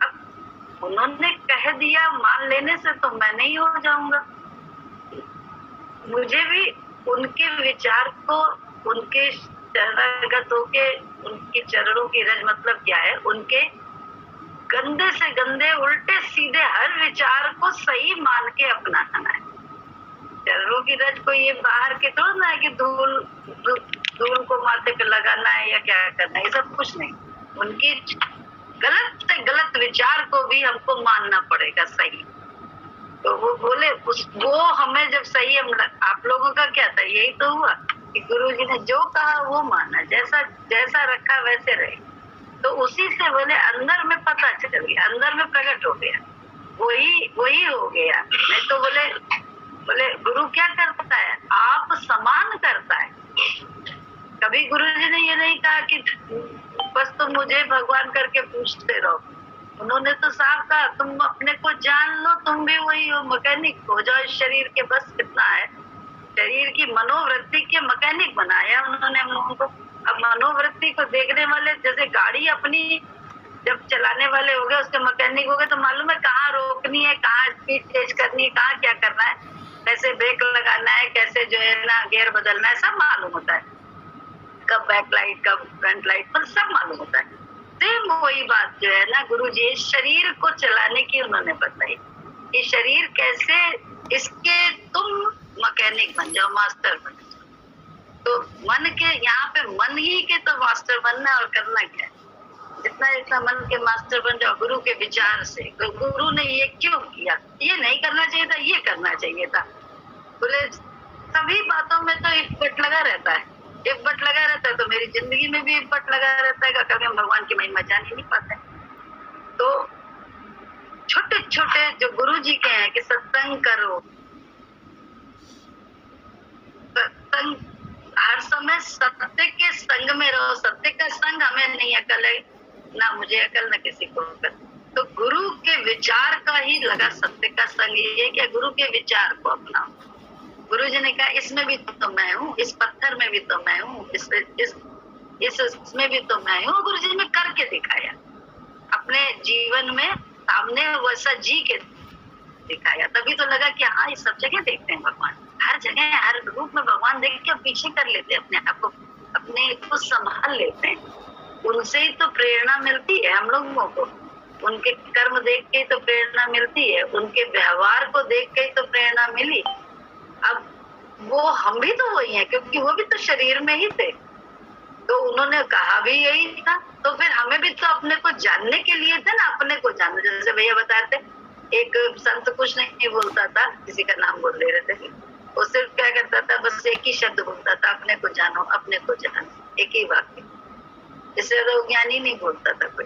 अब उन्होंने कह दिया, मान लेने से तो मैं नहीं हो जाऊंगा। मुझे भी उनके विचार को, उनके शरणागत होके उनकी चरणों की रज मतलब क्या है? उनके गंदे से गंदे उल्टे सीधे हर विचार को सही मान के अपनाना है। चरणों की रज को ये बाहर के थोड़ा ना है कि धूल को माथे पे लगाना है या क्या करना है, ये सब कुछ नहीं। उनकी गलत से गलत विचार को भी हमको मानना पड़ेगा सही। तो वो बोले वो हमें जब सही, हम आप लोगों का क्या था, यही तो हुआ कि गुरु जी ने जो कहा वो माना, जैसा जैसा रखा वैसे रहे। तो उसी से बोले अंदर में पता चल गया, अंदर में प्रकट हो गया, वही हो गया। नहीं तो बोले गुरु क्या करता है? आप समान करता है। कभी गुरु जी ने ये नहीं कहा कि बस तुम मुझे भगवान करके पूछते रहो। उन्होंने तो साफ कहा तुम अपने को जान लो, तुम भी वही हो, मैकेनिक हो जाओ इस शरीर के। बस कितना है, शरीर की मनोवृत्ति के मैकेनिक बनाया उन्होंने हम लोगों को। अब मनोवृत्ति को देखने वाले, जैसे गाड़ी अपनी जब चलाने वाले हो गए, उसके मैकेनिक हो गए, तो मालूम है कहाँ रोकनी है, कहाँ स्पीड तेज करनी है, कहाँ क्या करना है, कैसे ब्रेक लगाना है, कैसे जो है ना गियर बदलना है, सब मालूम होता है। कब बैक लाइट, कब फ्रंट लाइट, पर सब मालूम होता है। सेम वही बात जो है ना गुरु जी शरीर को चलाने की उन्होंने बताई कि शरीर कैसे, इसके तुम मैकेनिक बन जाओ, मास्टर बन जाओ। तो मन के यहाँ पे मन ही के तो मास्टर बनना और करना क्या है? जितना जितना मन के मास्टर बन जाओ गुरु के विचार से। तो गुरु ने ये क्यों किया, ये नहीं करना चाहिए था, ये करना चाहिए था। बोले सभी बातों में तो एक बट लगा रहता है, एक बट लगा रहता है, तो मेरी जिंदगी में भी एक बट लगा रहता है। कभी हम भगवान की महिमा जान ही नहीं पाते। तो छोटे छोटे जो गुरु जी के हैं कि सत्संग करो, सत्संग हर समय सत्य के संग में रहो। सत्य का संग हमें नहीं अकल है, ना मुझे अकल, ना किसी को अकल। तो गुरु के विचार का ही लगा सत्य का संग ये कि गुरु के विचार को अपनाओ। गुरु जी ने कहा इसमें भी तो मैं हूँ, इस पत्थर में भी तो मैं हूँ, इसमें भी तो मैं हूँ। गुरु जी ने करके दिखाया, अपने जीवन में सामने वैसा जी के दिखाया। तभी तो लगा कि हाँ ये सब जगह देखते हैं भगवान, हर जगह हर रूप में भगवान देख के पीछे कर लेते हैं अपने आप को, अपने को संभाल लेते हैं। उनसे ही तो प्रेरणा मिलती है हम लोगों को, उनके कर्म देख के तो प्रेरणा मिलती है, उनके व्यवहार को देख के तो प्रेरणा मिली। अब वो हम भी तो वही हैं, क्योंकि वो भी तो शरीर में ही थे। तो उन्होंने कहा भी यही था, तो फिर हमें भी तो अपने को जानने के लिए थे ना, अपने को जानना। जैसे भैया बताते, एक संत कुछ नहीं बोलता था, किसी का नाम बोल ले रहे थे, वो सिर्फ क्या करता था, बस एक ही शब्द बोलता था, अपने को जानो, अपने को जानो, एक ही वाक्य। इससे तो ज्ञानी नहीं बोलता था कोई,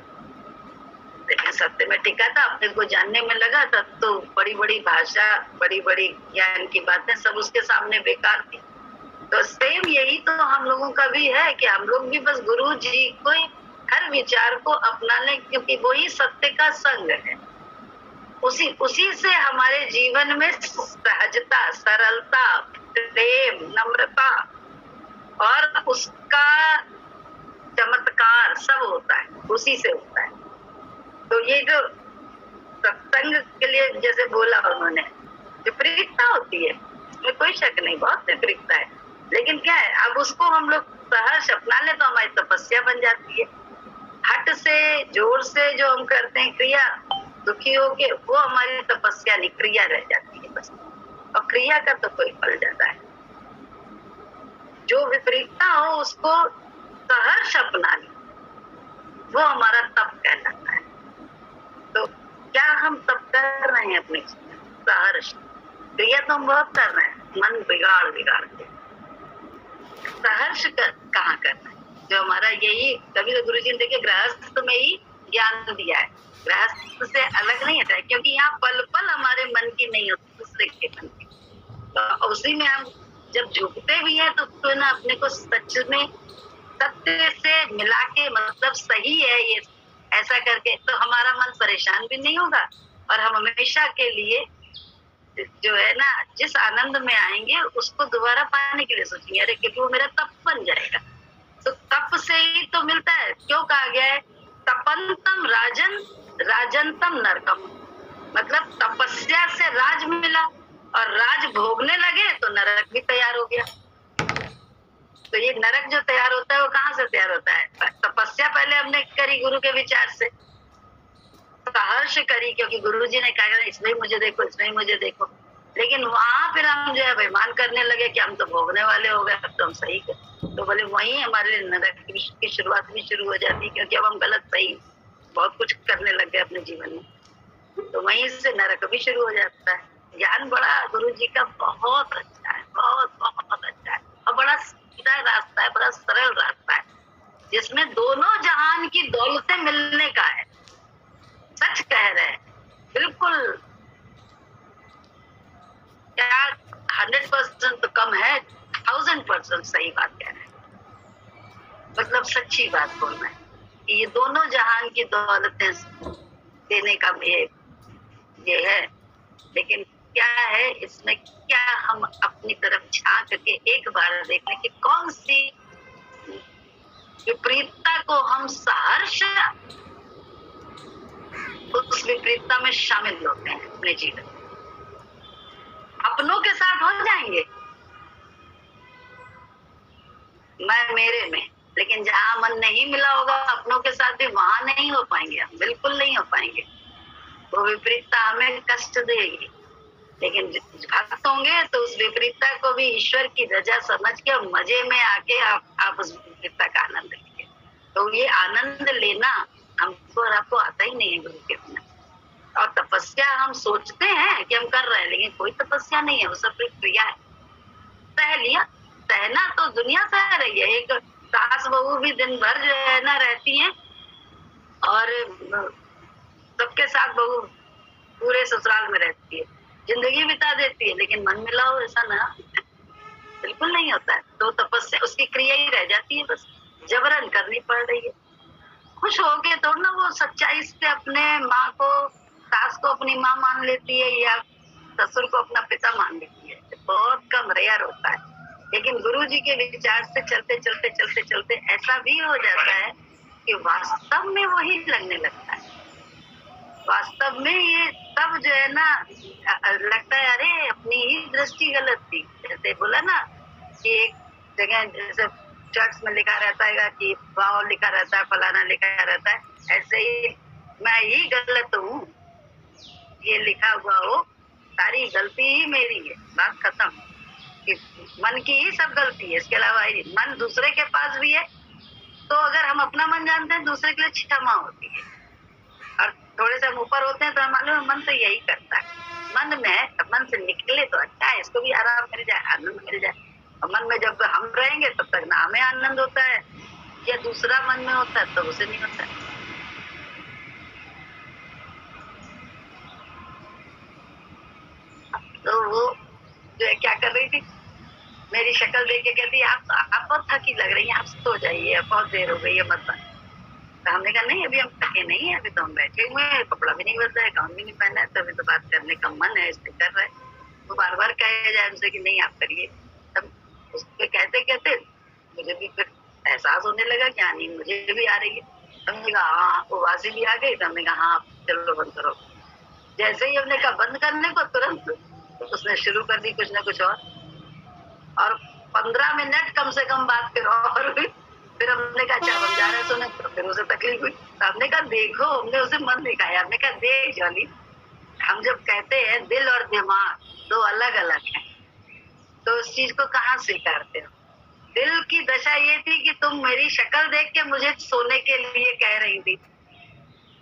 लेकिन सत्य में टिका था, अपने को जानने में लगा था। तो बड़ी बड़ी भाषा, बड़ी बड़ी ज्ञान की बातें सब उसके सामने बेकार थी। तो सेम यही तो हम लोगों का भी है कि हम लोग भी बस गुरु जी को हर विचार को अपना लें, क्योंकि वही सत्य का संग है। उसी से हमारे जीवन में सहजता, सरलता, प्रेम, नम्रता और उसका चमत्कार सब होता है, उसी से होता है। तो ये जो सत्संग के लिए जैसे बोला उन्होंने, विपरीतता होती है, इसमें कोई शक नहीं, बहुत विपरीतता है। लेकिन क्या है, अब उसको हम लोग सहर्ष अपना ले तो हमारी तपस्या बन जाती है। हट से, जोर से जो हम करते हैं क्रिया, दुखी होके, वो हमारी तपस्या नहीं, क्रिया रह जाती है बस। और क्रिया का तो कोई फल जाता है। जो विपरीतता हो उसको सहर्ष अपना ले, वो हमारा तप कहलाता है। तो क्या हम तप कर रहे हैं अपने सहर्ष? क्रिया तो हम बहुत कर रहे हैं, मन बिगाड़ के। सहर्ष कहाँ करना है? जो हमारा यही, कभी तो गुरु जी ने देखे गृहस्थ में ही ज्ञान दिया है, गृहस्थ से अलग नहीं होता है, क्योंकि यहाँ पल पल हमारे मन की नहीं होती, दूसरे के मन की। तो उसी में हम जब झुकते भी हैं तो ना अपने को सच में सत्य से मिला के, मतलब सही है ये, ऐसा करके तो हमारा मन परेशान भी नहीं होगा। और हम हमेशा के लिए जो है ना, जिस आनंद में आएंगे उसको दोबारा पाने के लिए सोचेंगे, अरे क्योंकि वो मेरा तप बन जाएगा। तो तप से ही तो मिलता है। क्यों कहा गया है तपंतम राजन राजंतम नरकम, मतलब तपस्या से राज मिला और राज भोगने लगे तो नरक भी तैयार हो गया। तो ये नरक जो तैयार होता है वो कहाँ से तैयार होता है? तपस्या पहले हमने करी गुरु के विचार से, सहर्ष करी, क्योंकि गुरु जी ने कहा इसमें मुझे देखो, इसमें मुझे देखो। लेकिन वहां फिर हम जो है बेईमान करने लगे कि हम तो भोगने वाले हो गए, अब तो हम सही कर। तो बोले वही हमारे लिए नरक की शुरुआत भी शुरू हो जाती है, क्योंकि अब हम गलत सही बहुत कुछ करने लग गए अपने जीवन में। तो वहीं से नरक भी शुरू हो जाता है। ज्ञान बड़ा गुरु जी का बहुत अच्छा है, बहुत बहुत अच्छा है, और बड़ा सीधा रास्ता है, बड़ा सरल रास्ता है, जिसमें दोनों जहान की दौलतें मिलने का है। सच कह रहे हैं, बिल्कुल क्या 100% तो कम है, 1000% सही बात कह रहे हैं, मतलब सच्ची बात बोलना है कि ये दोनों जहान की दौलतें देने का ये है। लेकिन क्या है इसमें, क्या हम अपनी तरफ झांक के एक बार देखें कि कौन सी विपरीतता को हम सहर्ष उस विपरीतता में शामिल होते हैं अपने जीवन में। अपनों के साथ हो जाएंगे मैं मेरे में, लेकिन जहां मन नहीं मिला होगा अपनों के साथ भी, वहां नहीं हो पाएंगे हम, बिल्कुल नहीं हो पाएंगे। वो विपरीतता हमें कष्ट देगी, लेकिन भक्त होंगे तो उस विपरीतता को भी ईश्वर की रजा समझ के मजे में आके आप उस विपरीतता का आनंद लीजिए। तो ये आनंद लेना हमको और आपको आता ही नहीं है गुरु के बिना। और तपस्या हम सोचते हैं कि हम कर रहे हैं, लेकिन कोई तपस्या नहीं है, वो सब क्रिया है। सह लिया, सहना तो दुनिया सह रही है। एक सास बहू भी दिन भर जो है ना रहती है और सबके साथ बहू पूरे ससुराल में रहती है, जिंदगी बिता देती है, लेकिन मन मिला हो ऐसा ना बिल्कुल नहीं होता है। तो तपस्या उसकी क्रिया ही रह जाती है, बस जबरन करनी पड़ रही है। खुश होके तो ना वो सच्चाई से अपने माँ को, सास को अपनी माँ मान लेती है या ससुर को अपना पिता मान लेती है, बहुत कम रेयर होता है। लेकिन गुरु जी के विचार से चलते चलते चलते चलते ऐसा भी हो जाता है कि वास्तव में वही लगने लगता है। वास्तव में ये तब जो है ना लगता है अरे अपनी ही दृष्टि गलत थी। जैसे बोला ना कि एक जगह जैसे चर्च में लिखा रहता है कि वाव लिखा रहता है, फलाना लिखा रहता है, ऐसे ही मैं ही गलत हूँ, ये लिखा हुआ हो, सारी गलती ही मेरी है, बात खत्म। कि मन की ही सब गलती है, इसके अलावा ही मन दूसरे के पास भी है। तो अगर हम अपना मन जानते हैं, दूसरे के लिए क्षमा होती है। और थोड़े से हम ऊपर होते हैं तो हम मालूम मन तो यही करता है, मन में मन से निकले तो अच्छा है, इसको भी आराम मिल जाए, आनंद मिल जाए। और मन में जब हम रहेंगे तब तक ना हमें आनंद होता है या दूसरा मन में होता है तो उसे नहीं होता है। तो वो जो है क्या कर रही थी, मेरी शक्ल देख के कहती आप बहुत थकी लग रही हैं, आप सो जाइए, बहुत देर हो गई है, मत। तो हमने कहा नहीं अभी हम थके नहीं है, अभी तो हम बैठे हुए हैं, कपड़ा भी नहीं बदला है, गाउन भी नहीं पहना है, तो अभी तो बात करने का मन है, इसलिए कर रहे हैं। वो बार बार कहे जाए हमसे कि नहीं आप करिए। तब उसके कहते कहते मुझे भी फिर एहसास होने लगा कि हाँ नहीं मुझे भी आ रही है। हमने कहा हाँ, वो वासी भी आ गई, तो हमने कहा हाँ चलो बंद करो। जैसे ही हमने कहा बंद करने को, तुरंत उसने शुरू कर दी कुछ ना कुछ और 15 मिनट कम से कम बात फिर और हुई। फिर हमने कहा चल हम जा रहे सोने, तो फिर उसे तकलीफ हुई। तो हमने कहा देखो, हमने उसे मन दिखाया, हमने कहा देख जॉली, हम जब कहते हैं दिल और दिमाग दो अलग अलग हैं, तो उस चीज को कहाँ स्वीकारते हो? दिल की दशा ये थी कि तुम मेरी शक्ल देख के मुझे सोने के लिए कह रही थी,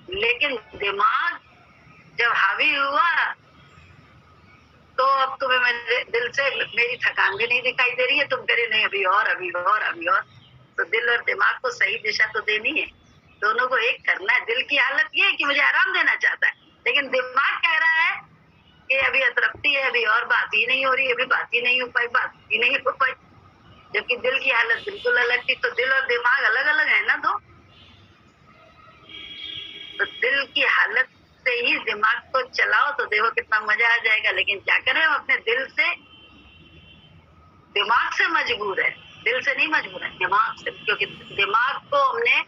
लेकिन दिमाग जब हावी हुआ तो अब तुम्हें मेरे दिल से मेरी थकान भी नहीं दिखाई दे रही है, तुम कह रहे नहीं अभी और अभी और अभी और। तो दिल और दिमाग को सही दिशा तो देनी है, दोनों को एक करना है। दिल की हालत ये है कि मुझे आराम देना चाहता है, लेकिन दिमाग कह रहा है कि अभी अतृप्ति है, अभी और बात ही नहीं हो रही, अभी बात ही नहीं हो पाई, बात ही नहीं हो पाई। जबकि दिल की हालत बिल्कुल अलग थी। तो दिल और दिमाग अलग अलग है ना। तो दिल की हालत से ही दिमाग को चलाओ तो देखो कितना मजा आ जाएगा। लेकिन क्या करें, हम अपने दिल से, दिमाग से मजबूर है, दिल से नहीं मजबूर है, दिमाग से। क्योंकि दिमाग को हमने,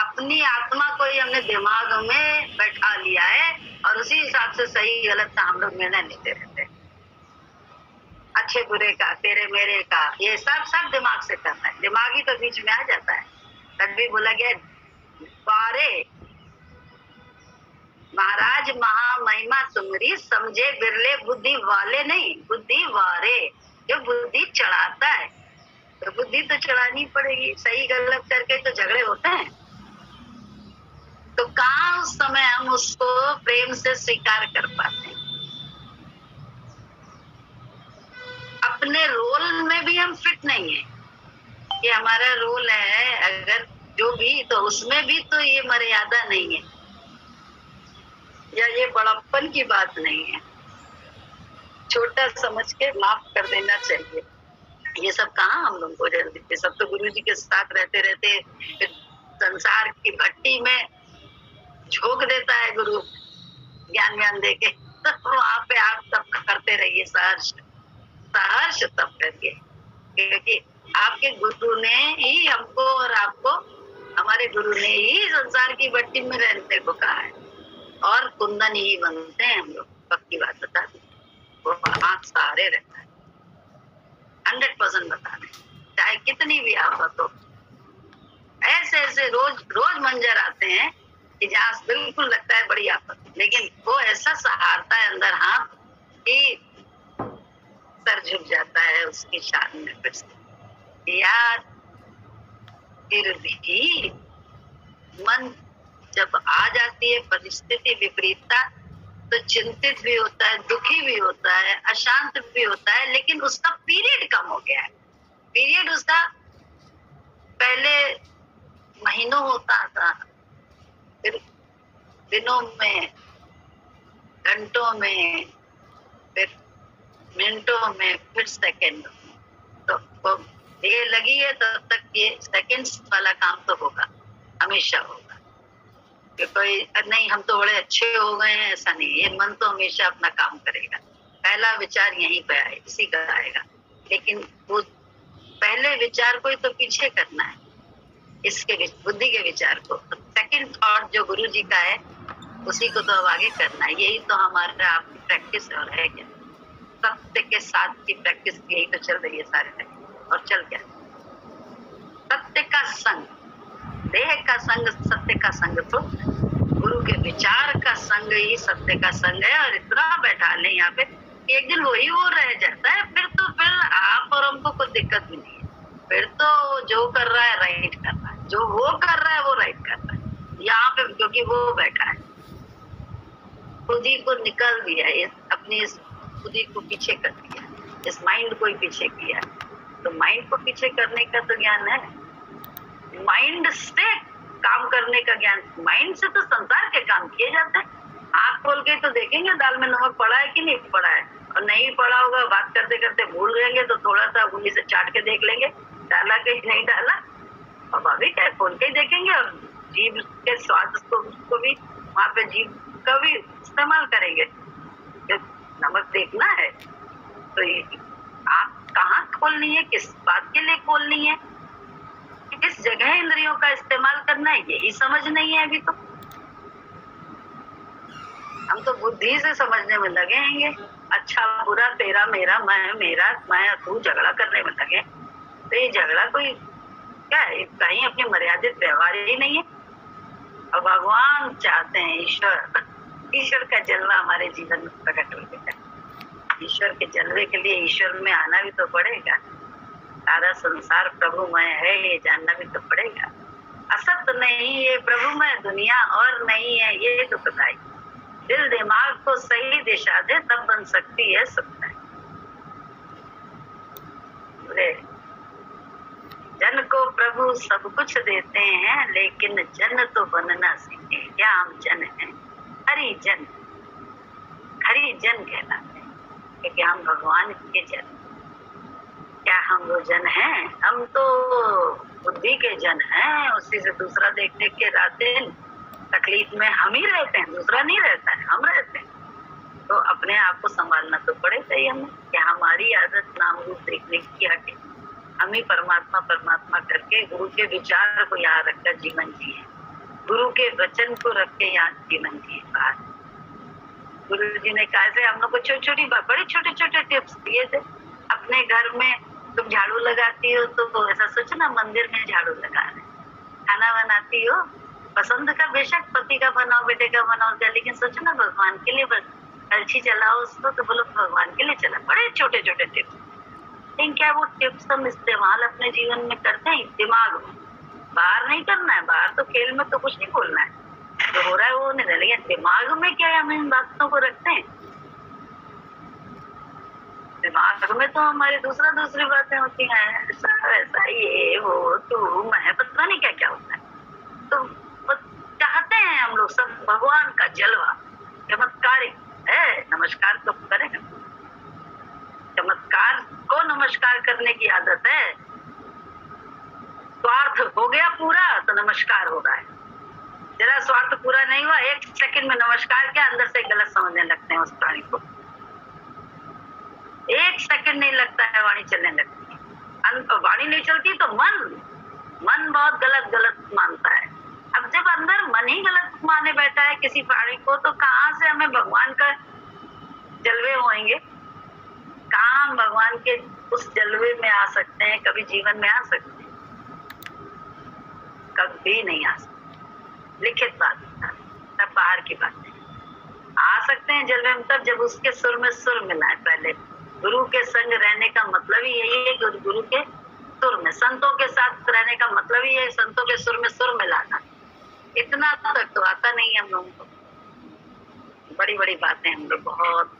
अपनी आत्मा को ही हमने दिमाग में बैठा लिया है और उसी हिसाब से सही गलत का हम लोग निर्णय लेते रहते हैं। अच्छे बुरे का, तेरे मेरे का, ये सब दिमाग से करना है। दिमाग ही तो बीच में आ जाता है। तभी बोला गया बारे महाराज महामहिमा तुमरी, समझे बिरले बुद्धि वाले नहीं, बुद्धि वारे। जो बुद्धि चढ़ाता है तो बुद्धि तो चढ़ानी पड़ेगी। सही गलत करके तो झगड़े होते हैं, तो कहाँ उस समय हम उसको प्रेम से स्वीकार कर पाते हैं। अपने रोल में भी हम फिट नहीं है कि हमारा रोल है अगर जो भी, तो उसमें भी तो ये मर्यादा नहीं है या ये बड़प्पन की बात नहीं है। छोटा समझ के माफ कर देना चाहिए। ये सब कहाँ हम लोग को जल्दी थे। सब तो गुरु जी के साथ रहते रहते फिर संसार की भट्टी में झोंक देता है गुरु ज्ञान व्यान दे के। वहां पे आप सब करते रहिए सहर्ष सहर्ष तब करके, क्योंकि आपके गुरु ने ही हमको और आपको, हमारे गुरु ने ही संसार की भट्टी में रहने को कहा है। और कुंदन ही बनते हैं हम लोग। पक्की बात बता दी, वो आंख सहारे रहता है। 100% बता दें, चाहे कितनी भी आफत हो। ऐसे ऐसे रोज रोज मंजर आते हैं कि जहाँ बिल्कुल लगता है बड़ी आफत, लेकिन वो ऐसा सहारता है अंदर हाथ कि सर झुक जाता है उसकी शान में। फिर से यार, फिर भी मन जब आ जाती है परिस्थिति विपरीतता, तो चिंतित भी होता है, दुखी भी होता है, अशांत भी होता है, लेकिन उसका पीरियड कम हो गया है। पीरियड उसका पहले महीनों होता था, फिर दिनों में, घंटों में, फिर मिनटों में, फिर सेकंड। तो ये लगी है तब तक ये सेकंड्स वाला काम तो होगा, हमेशा होगा। कि कोई नहीं हम तो बड़े अच्छे हो गए हैं, ऐसा नहीं। ये मन तो हमेशा अपना काम करेगा। पहला विचार यहीं पे आए, इसी का आएगा, लेकिन वो पहले विचार को ही तो पीछे करना है, इसके बुद्धि के विचार को। सेकंड थॉट जो गुरु जी का है उसी को तो अब आगे करना है। यही तो हमारा आपकी प्रैक्टिस और है क्या, सत्य के साथ की प्रैक्टिस यही तो चल रही है सारे। और चल क्या, सत्य का संग, देह का संग सत्य का संग, तो गुरु के विचार का संग ही सत्य का संग है। और इतना बैठा ले यहाँ पे कि एक दिन वही वो रह जाता है, फिर आप और हमको कोई दिक्कत भी नहीं है। फिर तो जो कर रहा है राइट कर रहा है, जो वो कर रहा है वो राइट कर रहा है यहाँ पे, क्योंकि वो बैठा है। खुद ही को निकल दिया, अपनी खुद ही को पीछे कर दिया, इस माइंड को ही पीछे किया। तो माइंड को पीछे करने का तो ज्ञान है, माइंड से काम करने का ज्ञान। माइंड से तो संसार के काम किए जाते हैं। आँख खोल के तो देखेंगे दाल में नमक पड़ा है कि नहीं पड़ा है, और नहीं पड़ा होगा बात करते करते भूल जाएंगे तो थोड़ा सा उंगली से चाट के देख लेंगे डाला कि नहीं डाला, और भाभी क्या खोल के ही देखेंगे। और जीभ के स्वाद को भी वहाँ पे जीभ का भी इस्तेमाल करेंगे। जब नमक देखना है तो आँख कहाँ खोलनी है, किस बात के लिए खोलनी है, किस जगह इंद्रियों का इस्तेमाल करना है, यही समझ नहीं है अभी तो। हम तो बुद्धि से समझने में लगे हैं, अच्छा बुरा, तेरा मेरा, मैं तू, झगड़ा करने में लगे। तो ये झगड़ा कोई क्या है, कहीं अपनी मर्यादित व्यवहार ही नहीं है। और भगवान चाहते हैं, ईश्वर का जलवा हमारे जीवन में प्रकट हो गया। ईश्वर के जलवे के लिए ईश्वर में आना भी तो पड़ेगा। सारा संसार प्रभुमय है ये जानना भी तो पड़ेगा। असत नहीं ये प्रभुमय दुनिया और नहीं है ये तो बताई। दिल दिमाग को सही दिशा दे तब बन सकती है सत्ता। जन को प्रभु सब कुछ देते हैं, लेकिन जन तो बनना सीखे। क्या हम जन हैं? हरिजन, हरिजन कहलाते हैं, क्योंकि हम भगवान के जन। क्या हम वो जन हैं? हम तो बुद्धि के जन हैं। उसी से दूसरा देख देख के रात दिन तकलीफ में हम ही रहते हैं, दूसरा नहीं रहता है, हम रहते हैं। तो अपने आप को संभालना तो पड़ेगा ही हमें, कि हमारी आदत नाम रूप देखने की हटे। हम ही परमात्मा परमात्मा करके गुरु के विचार को यहाँ रखकर जीवन जिए, गुरु के वचन को रख के यहाँ जीवन जिए। गुरु जी ने कहा हम लोग को छोटी छोटी बड़े छोटे छोटे टिप्स दिए थे। अपने घर में तुम झाड़ू लगाती हो तो ऐसा सोचो ना मंदिर में झाड़ू लगा रहे, खाना बनाती हो पसंद का, बेशक पति का बनाओ, बेटे का बनाओ, लेकिन सोचो ना भगवान के लिए कलछी चलाओ उसको, तो बोलो भगवान के लिए चला। बड़े छोटे छोटे टिप्स, लेकिन क्या वो टिप्स हम इस्तेमाल अपने जीवन में करते हैं? दिमाग में, बाहर नहीं करना है। बाहर तो खेल में तो कुछ नहीं बोलना है, जो हो रहा है वो नहीं रहा, लेकिन दिमाग में क्या हम इन बातों को रखते हैं? दिमाग में तो हमारी दूसरी बातें होती हैं, ऐसा वैसा, ये वो तू मैं, पता नहीं क्या क्या होता है। तो चाहते हैं हम लोग सब भगवान का जलवा, चमत्कारी है, नमस्कार तो करेंगे, चमत्कार को नमस्कार करने की आदत है। स्वार्थ हो गया पूरा तो नमस्कार हो रहा है, जरा स्वार्थ पूरा नहीं हुआ, 1 सेकंड में नमस्कार क्या अंदर से गलत समझने लगते हैं उस प्राणी को। 1 सेकंड नहीं लगता है, वाणी चलने लगती है। वाणी नहीं चलती तो मन बहुत गलत मानता है। अब जब अंदर मन ही गलत माने बैठा है किसी प्राणी को, तो कहाँ से हमें भगवान का जलवे होंगे? कहाँ हम भगवान के उस जलवे में आ सकते हैं? कभी जीवन में आ सकते हैं? कभी नहीं आ सकते। लिखित बात तब बाहर की बात है। आ सकते हैं जलवे में तब जब उसके सुर में सुर मिलाए। पहले गुरु के संग रहने का मतलब ही यही है, गुरु के सुर में, संतों के साथ रहने का मतलब ही है संतों के सुर में सुर मिलाना। इतना तक तो आता नहीं है हम लोगों को। बड़ी बड़ी बातें हम लोग बहुत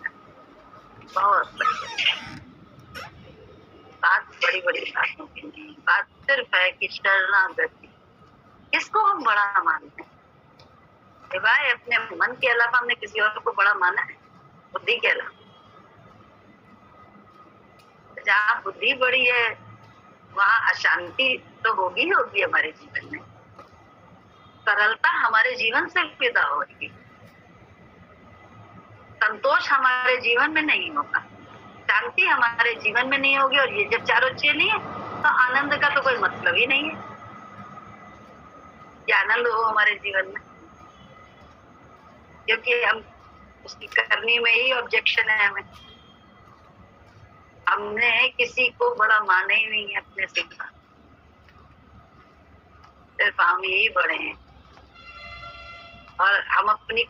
बात बड़ी बातों की नहीं, बात सिर्फ है कि शरणागति। किसको हम बड़ा मानते हैं भाई? अपने मन के अलावा हमने किसी और को बड़ा माना है? बुद्धि के अलावा। जहाँ बुद्धि बड़ी है वहाँ अशांति तो होगी हमारे जीवन में। सरलता हमारे जीवन से पैदा होगी, संतोष हमारे जीवन में नहीं होगा, शांति हमारे जीवन में नहीं होगी। और ये जब चारों चीजें नहीं है तो आनंद का तो कोई मतलब ही नहीं है कि आनंद हो हमारे जीवन में, क्योंकि हम उसकी करनी में ही ऑब्जेक्शन है। हमने किसी को बड़ा माने ही नहीं है अपने से, सिर्फ हम ही बड़े हैं। और हम अपनी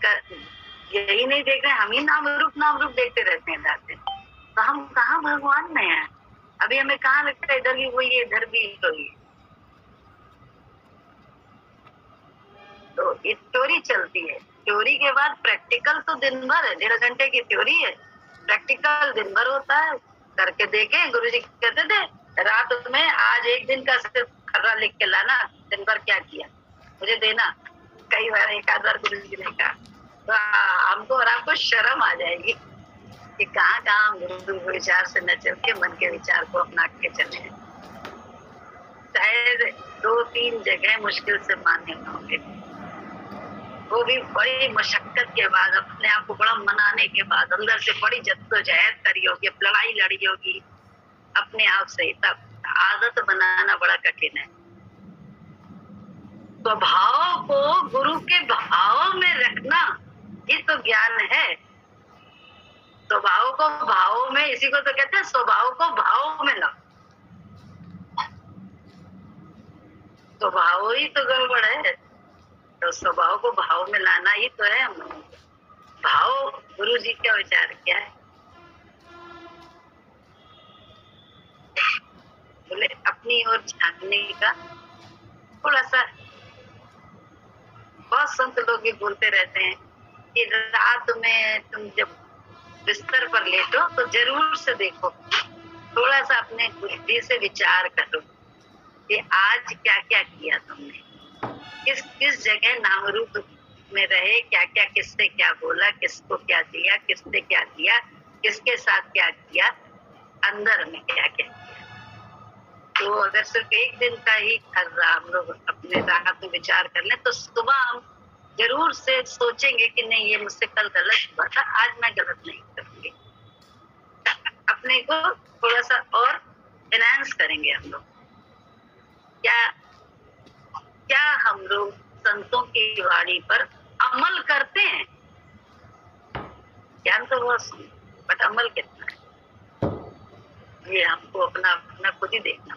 यही नहीं देख रहे, हम ही नाम रूप देखते रहते हैं जाते, तो हम कहाँ भगवान में हैं? अभी हमें कहाँ लगता है इधर भी वही है, इधर भी वही है। तो ये थ्योरी चलती है, थ्योरी के बाद प्रैक्टिकल तो दिन भर है, 1.5 घंटे की थ्योरी है, प्रैक्टिकल दिन भर होता है। करके देखे, गुरुजी कहते थे रात में आज 1 दिन का सिर्फ खर्रा लिख के लाना, दिन भर क्या किया मुझे देना। कई बार 1 आध बार गुरुजी ने कहा, तो हमको और आपको शर्म आ जाएगी कि कहाँ हम गुरु विचार से न चल के मन के विचार को अपना के चले। शायद 2-3 जगह मुश्किल से मान्य होंगे, वो भी बड़ी मशक्कत के बाद, अपने आप को बड़ा मनाने के बाद, अंदर से बड़ी जद्दोजहद करी होगी, लड़ाई लड़ी होगी अपने आप से, तब आदत बनाना बड़ा कठिन है। स्वभाव को गुरु के भाव में रखना ये तो ज्ञान है। स्वभाव को भाव में, इसी को तो कहते हैं स्वभाव को भाव में लाओ। स्वभाव ही तो गड़बड़ है, तो स्वभाव को भाव में लाना ही तो है। भाव गुरु जी का विचार क्या है? बोले अपनी ओर झांकने का थोड़ा सा, बहुत संत लोग भी बोलते रहते हैं कि रात में तुम जब बिस्तर पर लेटो तो जरूर से देखो, थोड़ा सा अपने बुद्धि से विचार करो कि आज क्या क्या किया तुमने, किस किस जगह नाम रूप में रहे, क्या क्या किससे क्या बोला, किसको क्या दिया, किसने क्या दिया, किसके साथ क्या किया, अंदर में क्या क्या किया। तो अगर सिर्फ 1 दिन का ही खर्रा हम लोग अपने रात में विचार कर लें तो सुबह हम जरूर से सोचेंगे कि नहीं ये मुझसे कल गलत हुआ था, आज मैं गलत नहीं करूंगी। अपने को थोड़ा सा और एनहांस करेंगे हम लोग। क्या हम लोग संतों की वाणी पर अमल करते हैं? ज्ञान तो बहुत, बट अमल कितना है? ये आपको अपना अपना खुद ही देखना